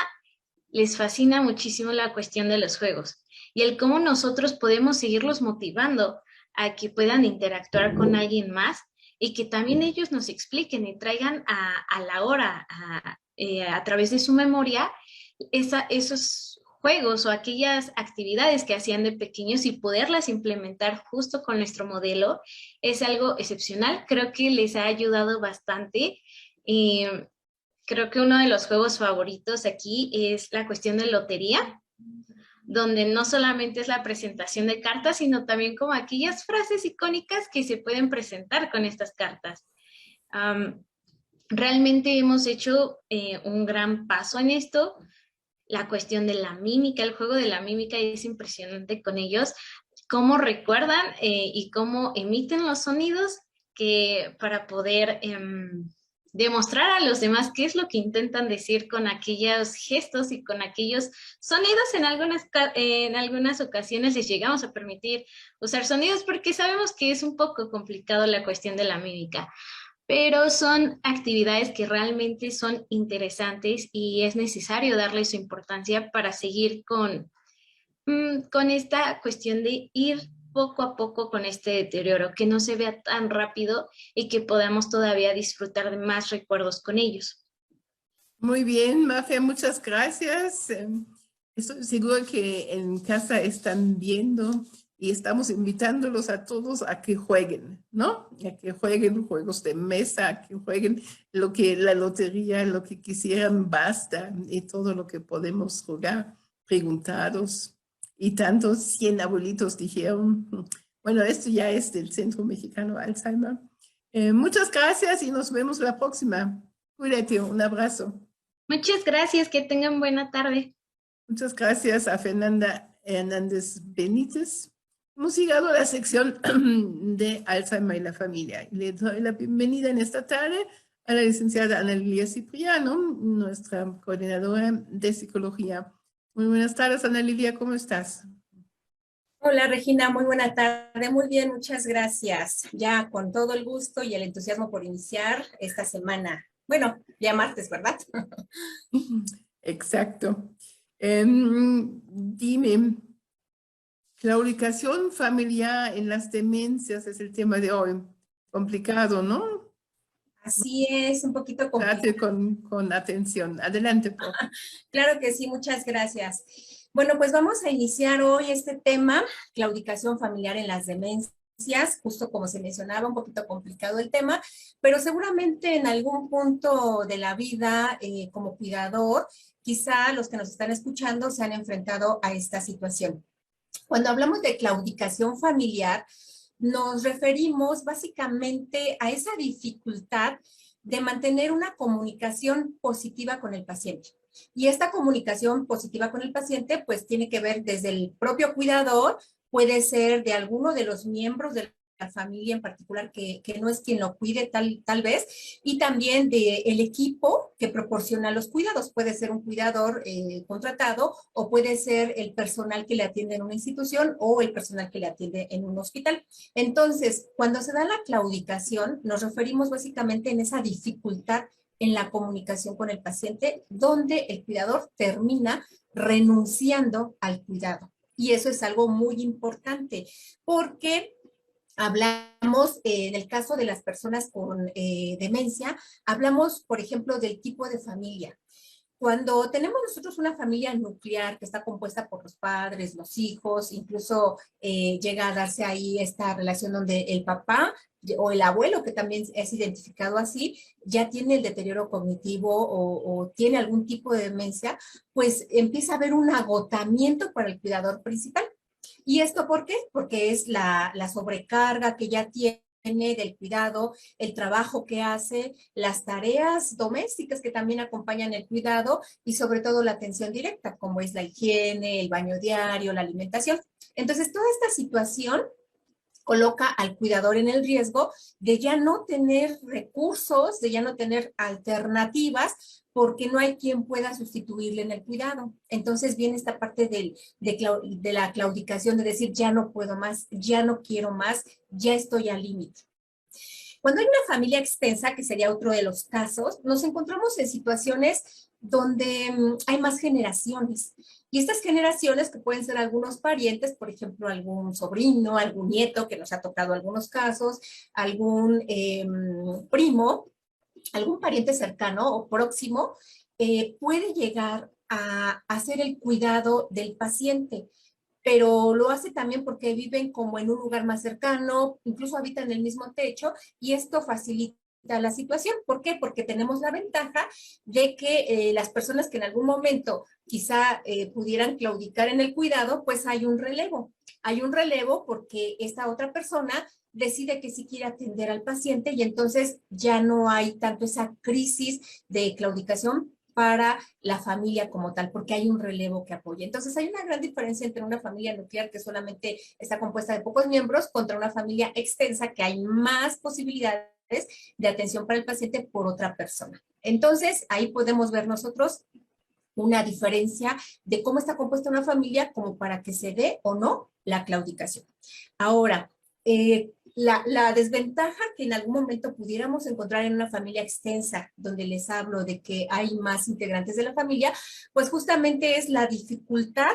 muchísimo la cuestión de los juegos y el cómo nosotros podemos seguirlos motivando a que puedan interactuar con alguien más y que también ellos nos expliquen y traigan a la hora, a través de su memoria, esos juegos o aquellas actividades que hacían de pequeños y poderlas implementar justo con nuestro modelo es algo excepcional. Creo que les ha ayudado bastante. Creo que uno de los juegos favoritos aquí es la cuestión de lotería, donde no solamente es la presentación de cartas, sino también como aquellas frases icónicas que se pueden presentar con estas cartas. Realmente hemos hecho un gran paso en esto. La cuestión de la mímica, el juego de la mímica es impresionante con ellos, cómo recuerdan y cómo emiten los sonidos que para poder demostrar a los demás qué es lo que intentan decir con aquellos gestos y con aquellos sonidos. En algunas ocasiones les llegamos a permitir usar sonidos porque sabemos que es un poco complicado la cuestión de la mímica, pero son actividades que realmente son interesantes y es necesario darle su importancia para seguir con esta cuestión de ir poco a poco con este deterioro, que no se vea tan rápido y que podamos todavía disfrutar de más recuerdos con ellos. Muy bien, Mafia, muchas gracias. Estoy seguro que en casa están viendo y estamos invitándolos a todos a que jueguen, ¿no? A que jueguen juegos de mesa, a que jueguen lo que la lotería, lo que quisieran, basta, y todo lo que podemos jugar, preguntados. Y tantos 100 abuelitos dijeron, bueno, esto ya es del Centro Mexicano Alzheimer. Muchas gracias y nos vemos la próxima. Cuídate, un abrazo. Muchas gracias, que tengan buena tarde. Muchas gracias a Fernanda Hernández Benítez. Hemos llegado a la sección de Alzheimer y la familia. Le doy la bienvenida en esta tarde a la licenciada Ana Lilia Cipriano, nuestra coordinadora de psicología. Muy buenas tardes, Ana Lilia, ¿cómo estás? Hola Regina, muy buena tarde, muy bien, muchas gracias. Ya con todo el gusto y el entusiasmo por iniciar esta semana. Bueno, ya martes, ¿verdad? Exacto. Dime, claudicación familiar en las demencias es el tema de hoy. Complicado, ¿no? Así es, un poquito complicado. Trate con atención. Adelante, por favor. Claro que sí, muchas gracias. Bueno, pues vamos a iniciar hoy este tema, claudicación familiar en las demencias. Justo como se mencionaba, un poquito complicado el tema, pero seguramente en algún punto de la vida como cuidador, quizá los que nos están escuchando se han enfrentado a esta situación. Cuando hablamos de claudicación familiar, nos referimos básicamente a esa dificultad de mantener una comunicación positiva con el paciente. Y esta comunicación positiva con el paciente, pues tiene que ver desde el propio cuidador, puede ser de alguno de los miembros de la familia en particular que no es quien lo cuide tal vez, y también del equipo que proporciona los cuidados. Puede ser un cuidador contratado o puede ser el personal que le atiende en una institución o el personal que le atiende en un hospital. Entonces, cuando se da la claudicación, nos referimos básicamente en esa dificultad en la comunicación con el paciente, donde el cuidador termina renunciando al cuidado. Y eso es algo muy importante, porque hablamos, en el caso de las personas con demencia, hablamos, por ejemplo, del tipo de familia. Cuando tenemos nosotros una familia nuclear que está compuesta por los padres, los hijos, incluso llega a darse ahí esta relación donde el papá o el abuelo, que también es identificado así, ya tiene el deterioro cognitivo o tiene algún tipo de demencia, pues empieza a haber un agotamiento para el cuidador principal. ¿Y esto por qué? Porque es la sobrecarga que ya tiene del cuidado, el trabajo que hace, las tareas domésticas que también acompañan el cuidado y sobre todo la atención directa, como es la higiene, el baño diario, la alimentación. Entonces, toda esta situación coloca al cuidador en el riesgo de ya no tener recursos, de ya no tener alternativas, porque no hay quien pueda sustituirle en el cuidado. Entonces viene esta parte de la claudicación, de decir, ya no puedo más, ya no quiero más, ya estoy al límite. Cuando hay una familia extensa, que sería otro de los casos, nos encontramos en situaciones donde hay más generaciones. Y estas generaciones, que pueden ser algunos parientes, por ejemplo, algún sobrino, algún nieto, que nos ha tocado algunos casos, algún primo, algún pariente cercano o próximo, puede llegar a hacer el cuidado del paciente, pero lo hace también porque viven como en un lugar más cercano, incluso habitan en el mismo techo, y esto facilita la situación. ¿Por qué? Porque tenemos la ventaja de que las personas que en algún momento quizá pudieran claudicar en el cuidado, pues hay un relevo. Hay un relevo porque esta otra persona decide que sí quiere atender al paciente, y entonces ya no hay tanto esa crisis de claudicación para la familia como tal, porque hay un relevo que apoya. Entonces hay una gran diferencia entre una familia nuclear que solamente está compuesta de pocos miembros contra una familia extensa que hay más posibilidades de atención para el paciente por otra persona. Entonces ahí podemos ver nosotros una diferencia de cómo está compuesta una familia como para que se dé o no la claudicación. Ahora, la desventaja que en algún momento pudiéramos encontrar en una familia extensa, donde les hablo de que hay más integrantes de la familia, pues justamente es la dificultad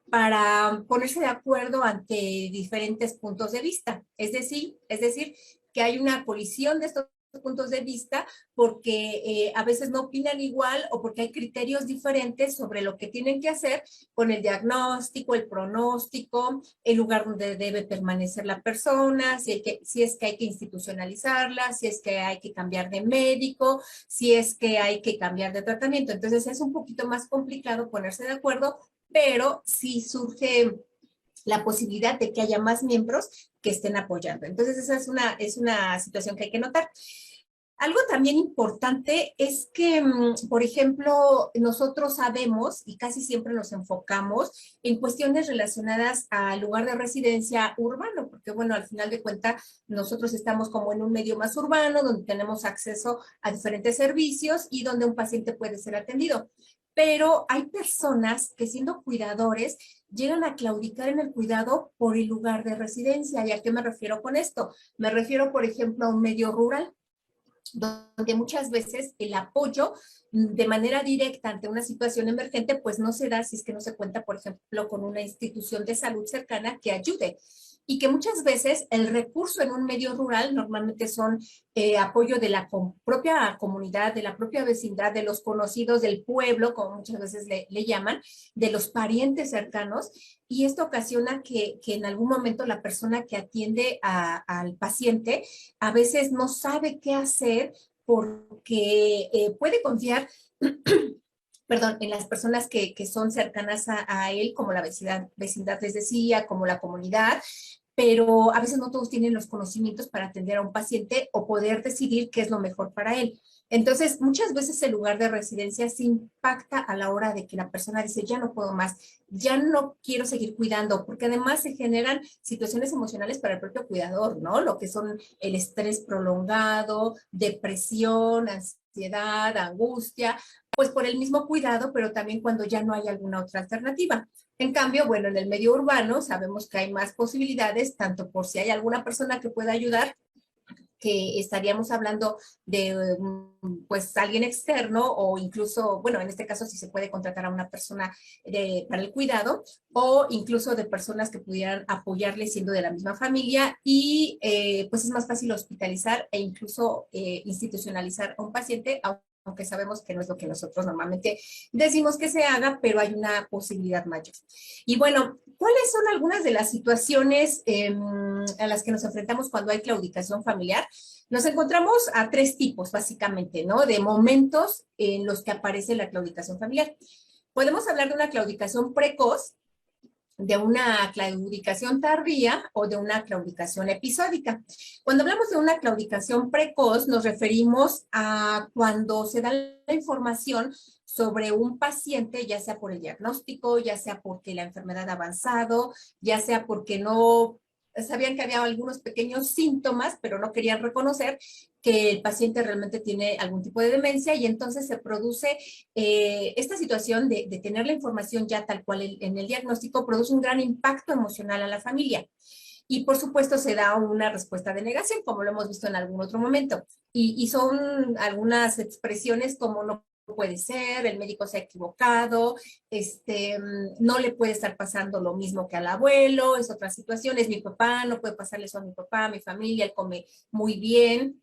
para ponerse de acuerdo ante diferentes puntos de vista. Es decir, que hay una colisión de estos puntos de vista porque a veces no opinan igual, o porque hay criterios diferentes sobre lo que tienen que hacer con el diagnóstico, el pronóstico, el lugar donde debe permanecer la persona, si es que hay que institucionalizarla, si es que hay que cambiar de médico, si es que hay que cambiar de tratamiento. Entonces es un poquito más complicado ponerse de acuerdo, pero sí surge la posibilidad de que haya más miembros que estén apoyando. Entonces esa es una situación que hay que notar. Algo también importante es que, por ejemplo, nosotros sabemos y casi siempre nos enfocamos en cuestiones relacionadas al lugar de residencia urbano, porque bueno, al final de cuentas, nosotros estamos como en un medio más urbano, donde tenemos acceso a diferentes servicios y donde un paciente puede ser atendido. Pero hay personas que, siendo cuidadores, llegan a claudicar en el cuidado por el lugar de residencia. ¿Y a qué me refiero con esto? Me refiero, por ejemplo, a un medio rural, donde muchas veces el apoyo de manera directa ante una situación emergente pues no se da si es que no se cuenta, por ejemplo, con una institución de salud cercana que ayude. Y que muchas veces el recurso en un medio rural normalmente son apoyo de la propia comunidad, de la propia vecindad, de los conocidos del pueblo, como muchas veces le llaman, de los parientes cercanos, y esto ocasiona que en algún momento la persona que atiende al paciente a veces no sabe qué hacer porque puede confiar perdón, en las personas que son cercanas a él, como la vecindad les decía, como la comunidad, pero a veces no todos tienen los conocimientos para atender a un paciente o poder decidir qué es lo mejor para él. Entonces, muchas veces el lugar de residencia se impacta a la hora de que la persona dice, ya no puedo más, ya no quiero seguir cuidando, porque además se generan situaciones emocionales para el propio cuidador, ¿no? Lo que son el estrés prolongado, depresión, ansiedad, angustia, pues por el mismo cuidado, pero también cuando ya no hay alguna otra alternativa. En cambio, bueno, en el medio urbano sabemos que hay más posibilidades, tanto por si hay alguna persona que pueda ayudar, que estaríamos hablando de pues alguien externo, o incluso, bueno, en este caso sí se puede contratar a una persona para el cuidado, o incluso de personas que pudieran apoyarle siendo de la misma familia, y pues es más fácil hospitalizar e incluso institucionalizar a un paciente, aunque sabemos que no es lo que nosotros normalmente decimos que se haga, pero hay una posibilidad mayor. Y bueno, ¿cuáles son algunas de las situaciones a las que nos enfrentamos cuando hay claudicación familiar? Nos encontramos a tres tipos, básicamente, ¿no? De momentos en los que aparece la claudicación familiar. Podemos hablar de una claudicación precoz, de una claudicación tardía o de una claudicación episódica. Cuando hablamos de una claudicación precoz, nos referimos a cuando se da la información sobre un paciente, ya sea por el diagnóstico, ya sea porque la enfermedad ha avanzado, ya sea porque no sabían que había algunos pequeños síntomas, pero no querían reconocer que el paciente realmente tiene algún tipo de demencia, y entonces se produce esta situación de tener la información ya tal cual en el diagnóstico, produce un gran impacto emocional a la familia. Y por supuesto se da una respuesta de negación, como lo hemos visto en algún otro momento. Y son algunas expresiones como no puede ser, el médico se ha equivocado, no le puede estar pasando lo mismo que al abuelo, es otra situación, es mi papá, no puede pasarle eso a mi papá, a mi familia, él come muy bien,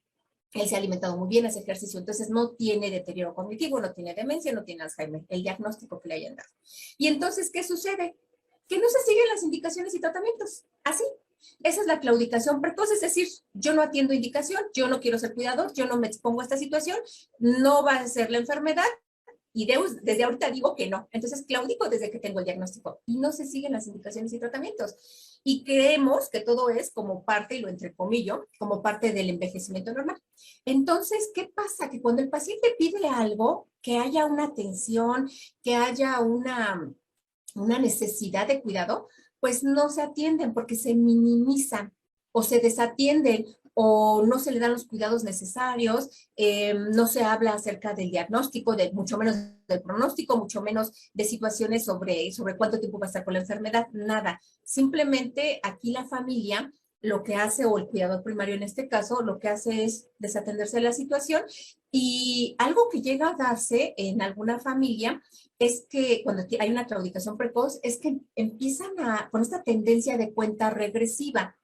él se ha alimentado muy bien, hace ejercicio, entonces no tiene deterioro cognitivo, no tiene demencia, no tiene Alzheimer, el diagnóstico que le hayan dado. Y entonces, ¿qué sucede? Que no se siguen las indicaciones y tratamientos, así. Esa es la claudicación precoz, es decir, yo no atiendo indicación, yo no quiero ser cuidador, yo no me expongo a esta situación, no va a ser la enfermedad, y desde ahorita digo que no. Entonces claudico desde que tengo el diagnóstico y no se siguen las indicaciones y tratamientos. Y creemos que todo es como parte, y lo entrecomillo, como parte del envejecimiento normal. Entonces, ¿qué pasa? Que cuando el paciente pide algo, que haya una atención, que haya una necesidad de cuidado, pues no se atienden porque se minimizan o se desatienden o no se le dan los cuidados necesarios, no se habla acerca del diagnóstico, mucho menos del pronóstico, mucho menos de situaciones sobre cuánto tiempo va a estar con la enfermedad, nada. Simplemente aquí la familia lo que hace, o el cuidador primario en este caso, lo que hace es desatenderse de la situación, y algo que llega a darse en alguna familia es que cuando hay una claudicación precoz, es que empiezan con esta tendencia de cuenta regresiva.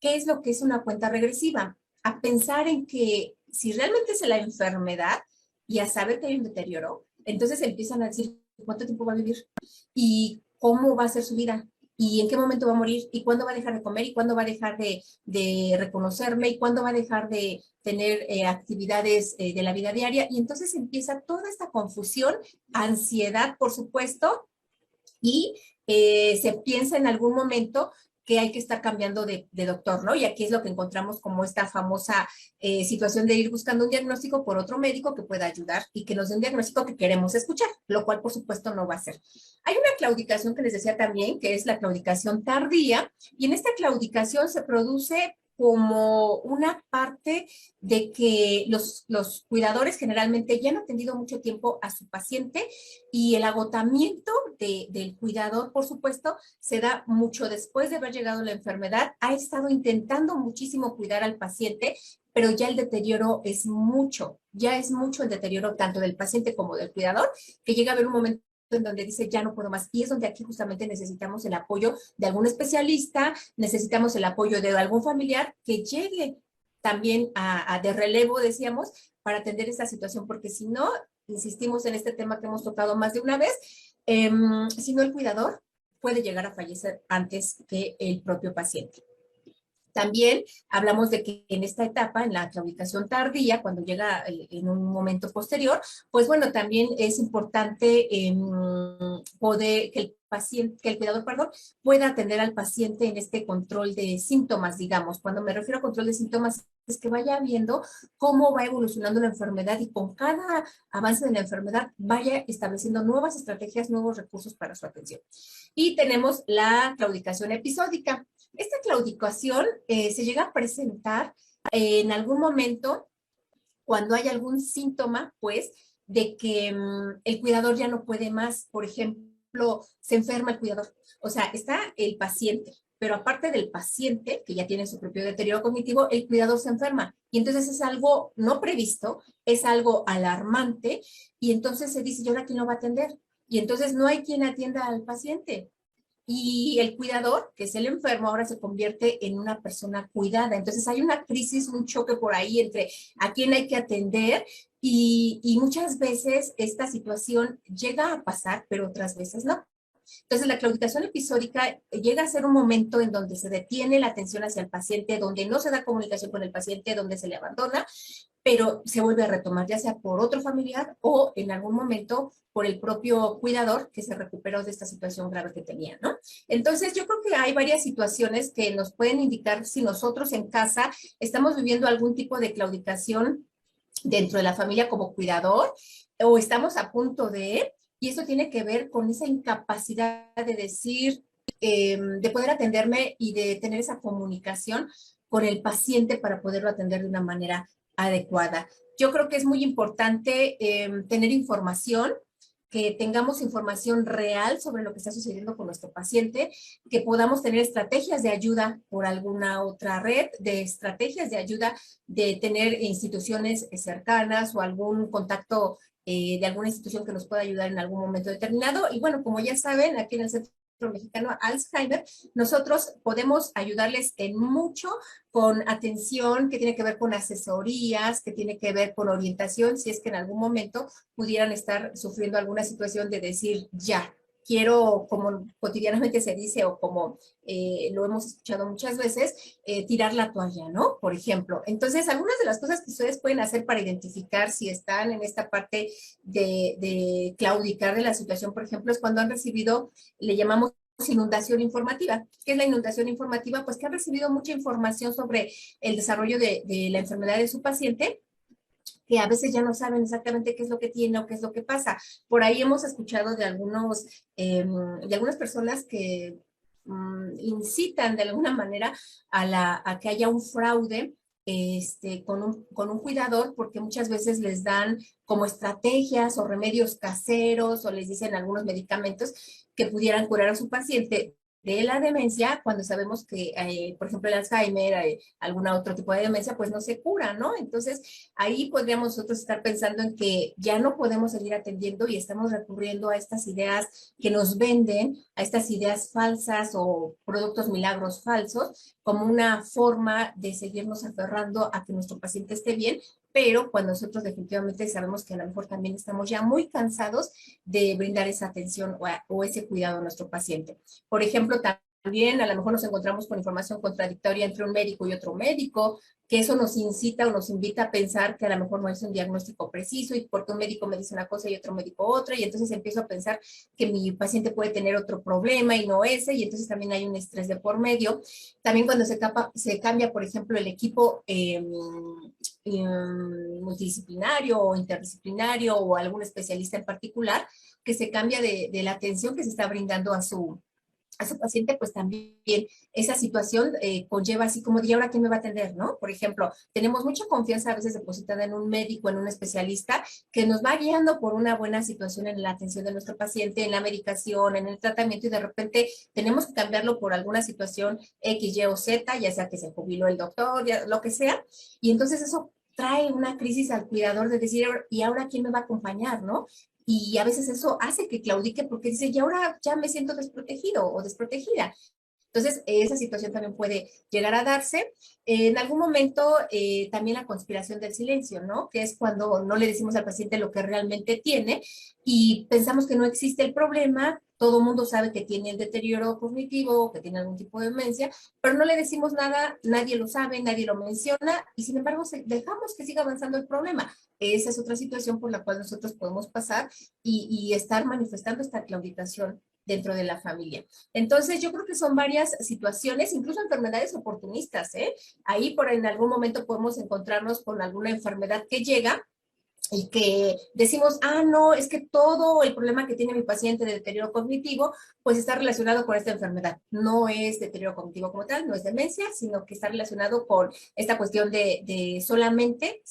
¿Qué es lo que es una cuenta regresiva? A pensar en que si realmente es la enfermedad y a saber que hay un deterioro, entonces empiezan a decir cuánto tiempo va a vivir y cómo va a ser su vida y en qué momento va a morir y cuándo va a dejar de comer y cuándo va a dejar de reconocerme y cuándo va a dejar de tener actividades de la vida diaria. Y entonces empieza toda esta confusión, ansiedad, por supuesto, y se piensa en algún momento que hay que estar cambiando de doctor, ¿no? Y aquí es lo que encontramos como esta famosa situación de ir buscando un diagnóstico por otro médico que pueda ayudar y que nos dé un diagnóstico que queremos escuchar, lo cual por supuesto no va a ser. Hay una claudicación que les decía también, que es la claudicación tardía, y en esta claudicación se produce como una parte de que los cuidadores generalmente ya han atendido mucho tiempo a su paciente y el agotamiento del cuidador, por supuesto, se da mucho después de haber llegado la enfermedad. Ha estado intentando muchísimo cuidar al paciente, pero ya el deterioro es mucho, ya es mucho el deterioro tanto del paciente como del cuidador, que llega a haber un momento en donde dice ya no puedo más, y es donde aquí justamente necesitamos el apoyo de algún especialista, necesitamos el apoyo de algún familiar que llegue también de relevo, decíamos, para atender esta situación, porque si no, insistimos en este tema que hemos tocado más de una vez, si no el cuidador puede llegar a fallecer antes que el propio paciente. También hablamos de que en esta etapa, en la claudicación tardía, cuando llega en un momento posterior, pues bueno, también es importante poder que el cuidador, perdón, pueda atender al paciente en este control de síntomas, digamos. Cuando me refiero a control de síntomas, es que vaya viendo cómo va evolucionando la enfermedad y con cada avance de la enfermedad vaya estableciendo nuevas estrategias, nuevos recursos para su atención. Y tenemos la claudicación episódica. Esta claudicación se llega a presentar en algún momento cuando hay algún síntoma, pues, de que el cuidador ya no puede más. Por ejemplo, se enferma el cuidador. O sea, está el paciente, pero aparte del paciente, que ya tiene su propio deterioro cognitivo, el cuidador se enferma. Y entonces es algo no previsto, es algo alarmante, y entonces se dice, ¿y ahora quién lo va a atender? Y entonces no hay quien atienda al paciente. Y el cuidador, que es el enfermo, ahora se convierte en una persona cuidada. Entonces hay una crisis, un choque por ahí entre a quién hay que atender y muchas veces esta situación llega a pasar, pero otras veces no. Entonces, la claudicación episódica llega a ser un momento en donde se detiene la atención hacia el paciente, donde no se da comunicación con el paciente, donde se le abandona, pero se vuelve a retomar, ya sea por otro familiar o en algún momento por el propio cuidador que se recuperó de esta situación grave que tenía, ¿no? Entonces, yo creo que hay varias situaciones que nos pueden indicar si nosotros en casa estamos viviendo algún tipo de claudicación dentro de la familia como cuidador o estamos a punto y eso tiene que ver con esa incapacidad de decir, de poder atenderme y de tener esa comunicación con el paciente para poderlo atender de una manera adecuada. Yo creo que es muy importante tener información que tengamos información real sobre lo que está sucediendo con nuestro paciente, que podamos tener estrategias de ayuda por alguna otra red, de estrategias de ayuda de tener instituciones cercanas o algún contacto de alguna institución que nos pueda ayudar en algún momento determinado. Y bueno, como ya saben, aquí en el Centro Mexicano Alzheimer, nosotros podemos ayudarles en mucho con atención que tiene que ver con asesorías, que tiene que ver con orientación, si es que en algún momento pudieran estar sufriendo alguna situación de decir, ya, quiero, como cotidianamente se dice, o como lo hemos escuchado muchas veces, tirar la toalla, ¿no? Por ejemplo. Entonces, algunas de las cosas que ustedes pueden hacer para identificar si están en esta parte de claudicar de la situación, por ejemplo, es cuando han recibido, le llamamos inundación informativa. ¿Qué es la inundación informativa? Pues que han recibido mucha información sobre el desarrollo de la enfermedad de su paciente, que a veces ya no saben exactamente qué es lo que tiene o qué es lo que pasa. Por ahí hemos escuchado de algunas personas que incitan de alguna manera a que haya un fraude con un cuidador, porque muchas veces les dan como estrategias o remedios caseros o les dicen algunos medicamentos que pudieran curar a su paciente de la demencia, cuando sabemos que, por ejemplo, el Alzheimer, algún otro tipo de demencia, pues no se cura, ¿no? Entonces, ahí podríamos nosotros estar pensando en que ya no podemos seguir atendiendo y estamos recurriendo a estas ideas que nos venden, a estas ideas falsas o productos milagros falsos, como una forma de seguirnos aferrando a que nuestro paciente esté bien, pero cuando nosotros definitivamente sabemos que a lo mejor también estamos ya muy cansados de brindar esa atención o ese cuidado a nuestro paciente. Por ejemplo, también a lo mejor nos encontramos con información contradictoria entre un médico y otro médico, que eso nos incita o nos invita a pensar que a lo mejor no es un diagnóstico preciso y porque un médico me dice una cosa y otro médico otra, y entonces empiezo a pensar que mi paciente puede tener otro problema y no ese, y entonces también hay un estrés de por medio. También cuando se cambia, por ejemplo, el equipo multidisciplinario o interdisciplinario o algún especialista en particular, que se cambia de la atención que se está brindando a su paciente, pues también esa situación conlleva así como de, ¿y ahora quién me va a atender, no? Por ejemplo, tenemos mucha confianza a veces depositada en un médico, en un especialista, que nos va guiando por una buena situación en la atención de nuestro paciente, en la medicación, en el tratamiento, y de repente tenemos que cambiarlo por alguna situación X, Y o Z, ya sea que se jubiló el doctor, ya, lo que sea, y entonces eso trae una crisis al cuidador de decir, ¿y ahora quién me va a acompañar, no? Y a veces eso hace que claudique porque dice, y ahora ya me siento desprotegido o desprotegida. Entonces, esa situación también puede llegar a darse. En algún momento, también la conspiración del silencio, ¿no? Que es cuando no le decimos al paciente lo que realmente tiene y pensamos que no existe el problema. Todo el mundo sabe que tiene el deterioro cognitivo, que tiene algún tipo de demencia, pero no le decimos nada, nadie lo sabe, nadie lo menciona y sin embargo dejamos que siga avanzando el problema. Esa es otra situación por la cual nosotros podemos pasar y estar manifestando esta claudicación dentro de la familia. Entonces, yo creo que son varias situaciones, incluso enfermedades oportunistas, ¿eh? Ahí por en algún momento podemos encontrarnos con alguna enfermedad que llega y que decimos, no, es que todo el problema que tiene mi paciente de deterioro cognitivo, pues está relacionado con esta enfermedad. No es deterioro cognitivo como tal, no es demencia, sino que está relacionado con esta cuestión de solamente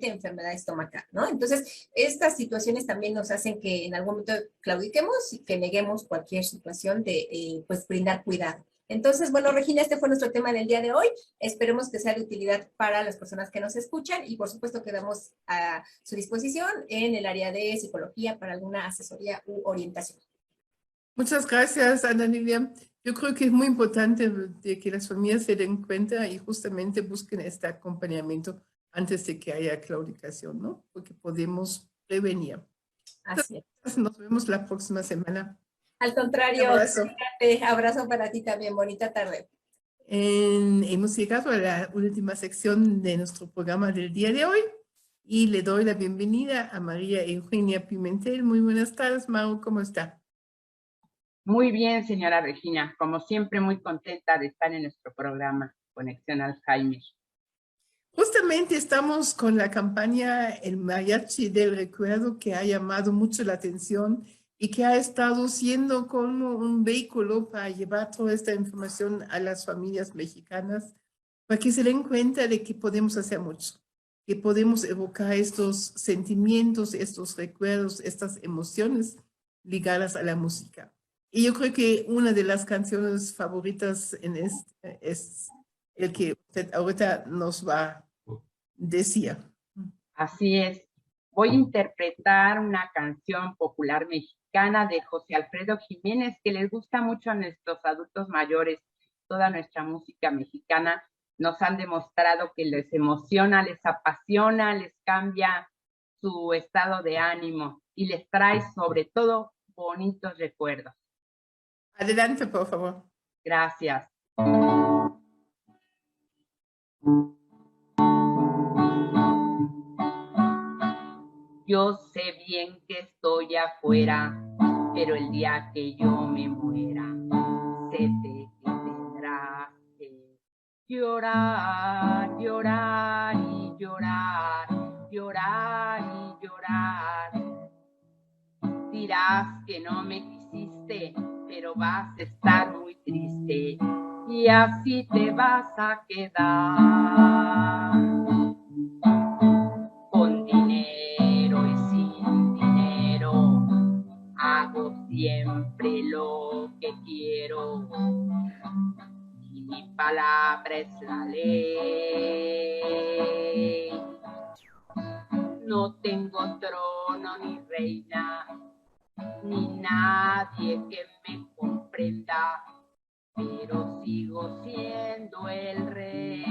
enfermedad estomacal, ¿no? Entonces, estas situaciones también nos hacen que en algún momento claudiquemos y que neguemos cualquier situación de, pues, brindar cuidado. Entonces, bueno, Regina, este fue nuestro tema del día de hoy. Esperemos que sea de utilidad para las personas que nos escuchan y por supuesto quedamos a su disposición en el área de psicología para alguna asesoría u orientación. Muchas gracias, Ana Lilia. Yo creo que es muy importante de que las familias se den cuenta y justamente busquen este acompañamiento antes de que haya claudicación, ¿no? Porque podemos prevenir. Así es. Entonces, nos vemos la próxima semana. Al contrario, Abrazo. Abrazo para ti también. Bonita tarde. Hemos llegado a la última sección de nuestro programa del día de hoy y le doy la bienvenida a María Eugenia Pimentel. Muy buenas tardes, Mau, ¿cómo está? Muy bien, señora Regina. Como siempre, muy contenta de estar en nuestro programa Conexión Alzheimer. Justamente estamos con la campaña El Mariachi del Recuerdo, que ha llamado mucho la atención y que ha estado siendo como un vehículo para llevar toda esta información a las familias mexicanas, para que se den cuenta de que podemos hacer mucho, que podemos evocar estos sentimientos, estos recuerdos, estas emociones ligadas a la música. Y yo creo que una de las canciones favoritas en este es el que usted ahorita nos va a decir. Así es. Voy a interpretar una canción popular mexicana de José Alfredo Jiménez que les gusta mucho a nuestros adultos mayores. Toda nuestra música mexicana nos han demostrado que les emociona, les apasiona, les cambia su estado de ánimo y les trae sobre todo bonitos recuerdos. Adelante, por favor. Gracias. Yo sé bien que estoy afuera, pero el día que yo me muera, sé que tendrás que llorar, llorar y llorar, llorar y llorar. Dirás que no me quisiste, pero vas a estar muy triste y así te vas a quedar. Con dinero y sin dinero, hago siempre lo que quiero. Y mi palabra es la ley. No tengo trono ni reina, ni nadie que me comprenda, pero sigo siendo el rey.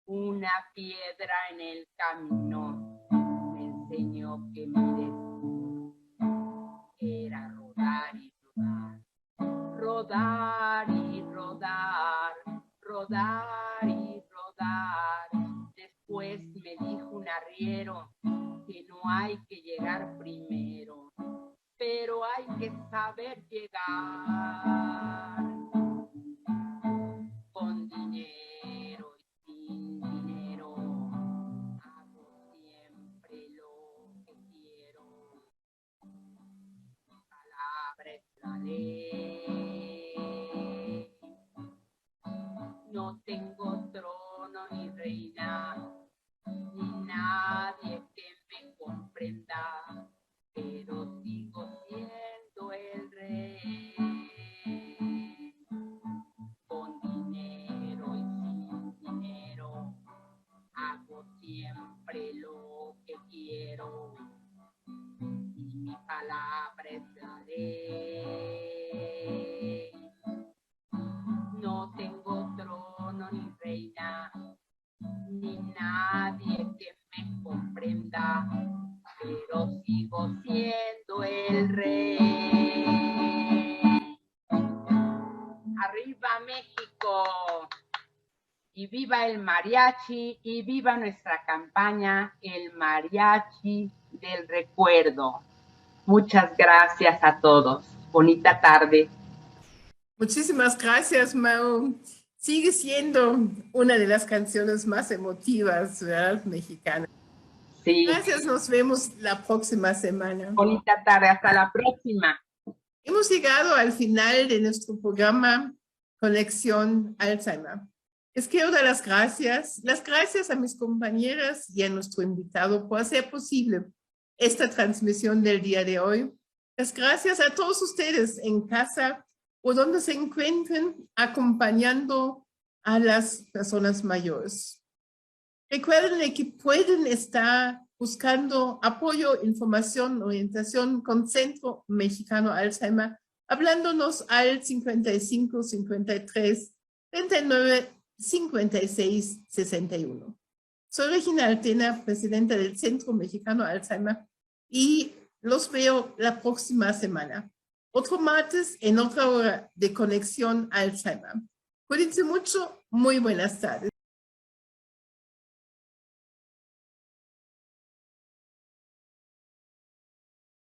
Una piedra en el camino me enseñó que mi destino era rodar y rodar, rodar y rodar, rodar y rodar. Después me dijo un arriero que no hay que llegar primero, pero hay que saber llegar. Con dinero y sin dinero, hago siempre lo que quiero. Mi palabra es la ley. No tengo trono ni reina, ni nadie que me comprenda, pero sigo siendo el rey. Con dinero y sin dinero, hago siempre lo que quiero. Y mi palabra es la ley. No tengo trono ni reina, ni nadie que me comprenda, pero sigo siendo el rey. ¡Arriba México! Y viva el mariachi y viva nuestra campaña, el mariachi del recuerdo. Muchas gracias a todos. Bonita tarde. Muchísimas gracias, Mau. Sigue siendo una de las canciones más emotivas, ¿verdad? Mexicanas. Sí. Gracias, nos vemos la próxima semana. Bonita tarde, hasta la próxima. Hemos llegado al final de nuestro programa Conexión Alzheimer. Les quiero dar las gracias a mis compañeras y a nuestro invitado por hacer posible esta transmisión del día de hoy. Las gracias a todos ustedes en casa o donde se encuentren acompañando a las personas mayores. Recuerden que pueden estar buscando apoyo, información, orientación con Centro Mexicano Alzheimer, hablándonos al 55 53 39 56 61. Soy Regina Altena, presidenta del Centro Mexicano Alzheimer, y los veo la próxima semana. Otro martes en otra hora de Conexión Alzheimer. Cuídense mucho. Muy buenas tardes.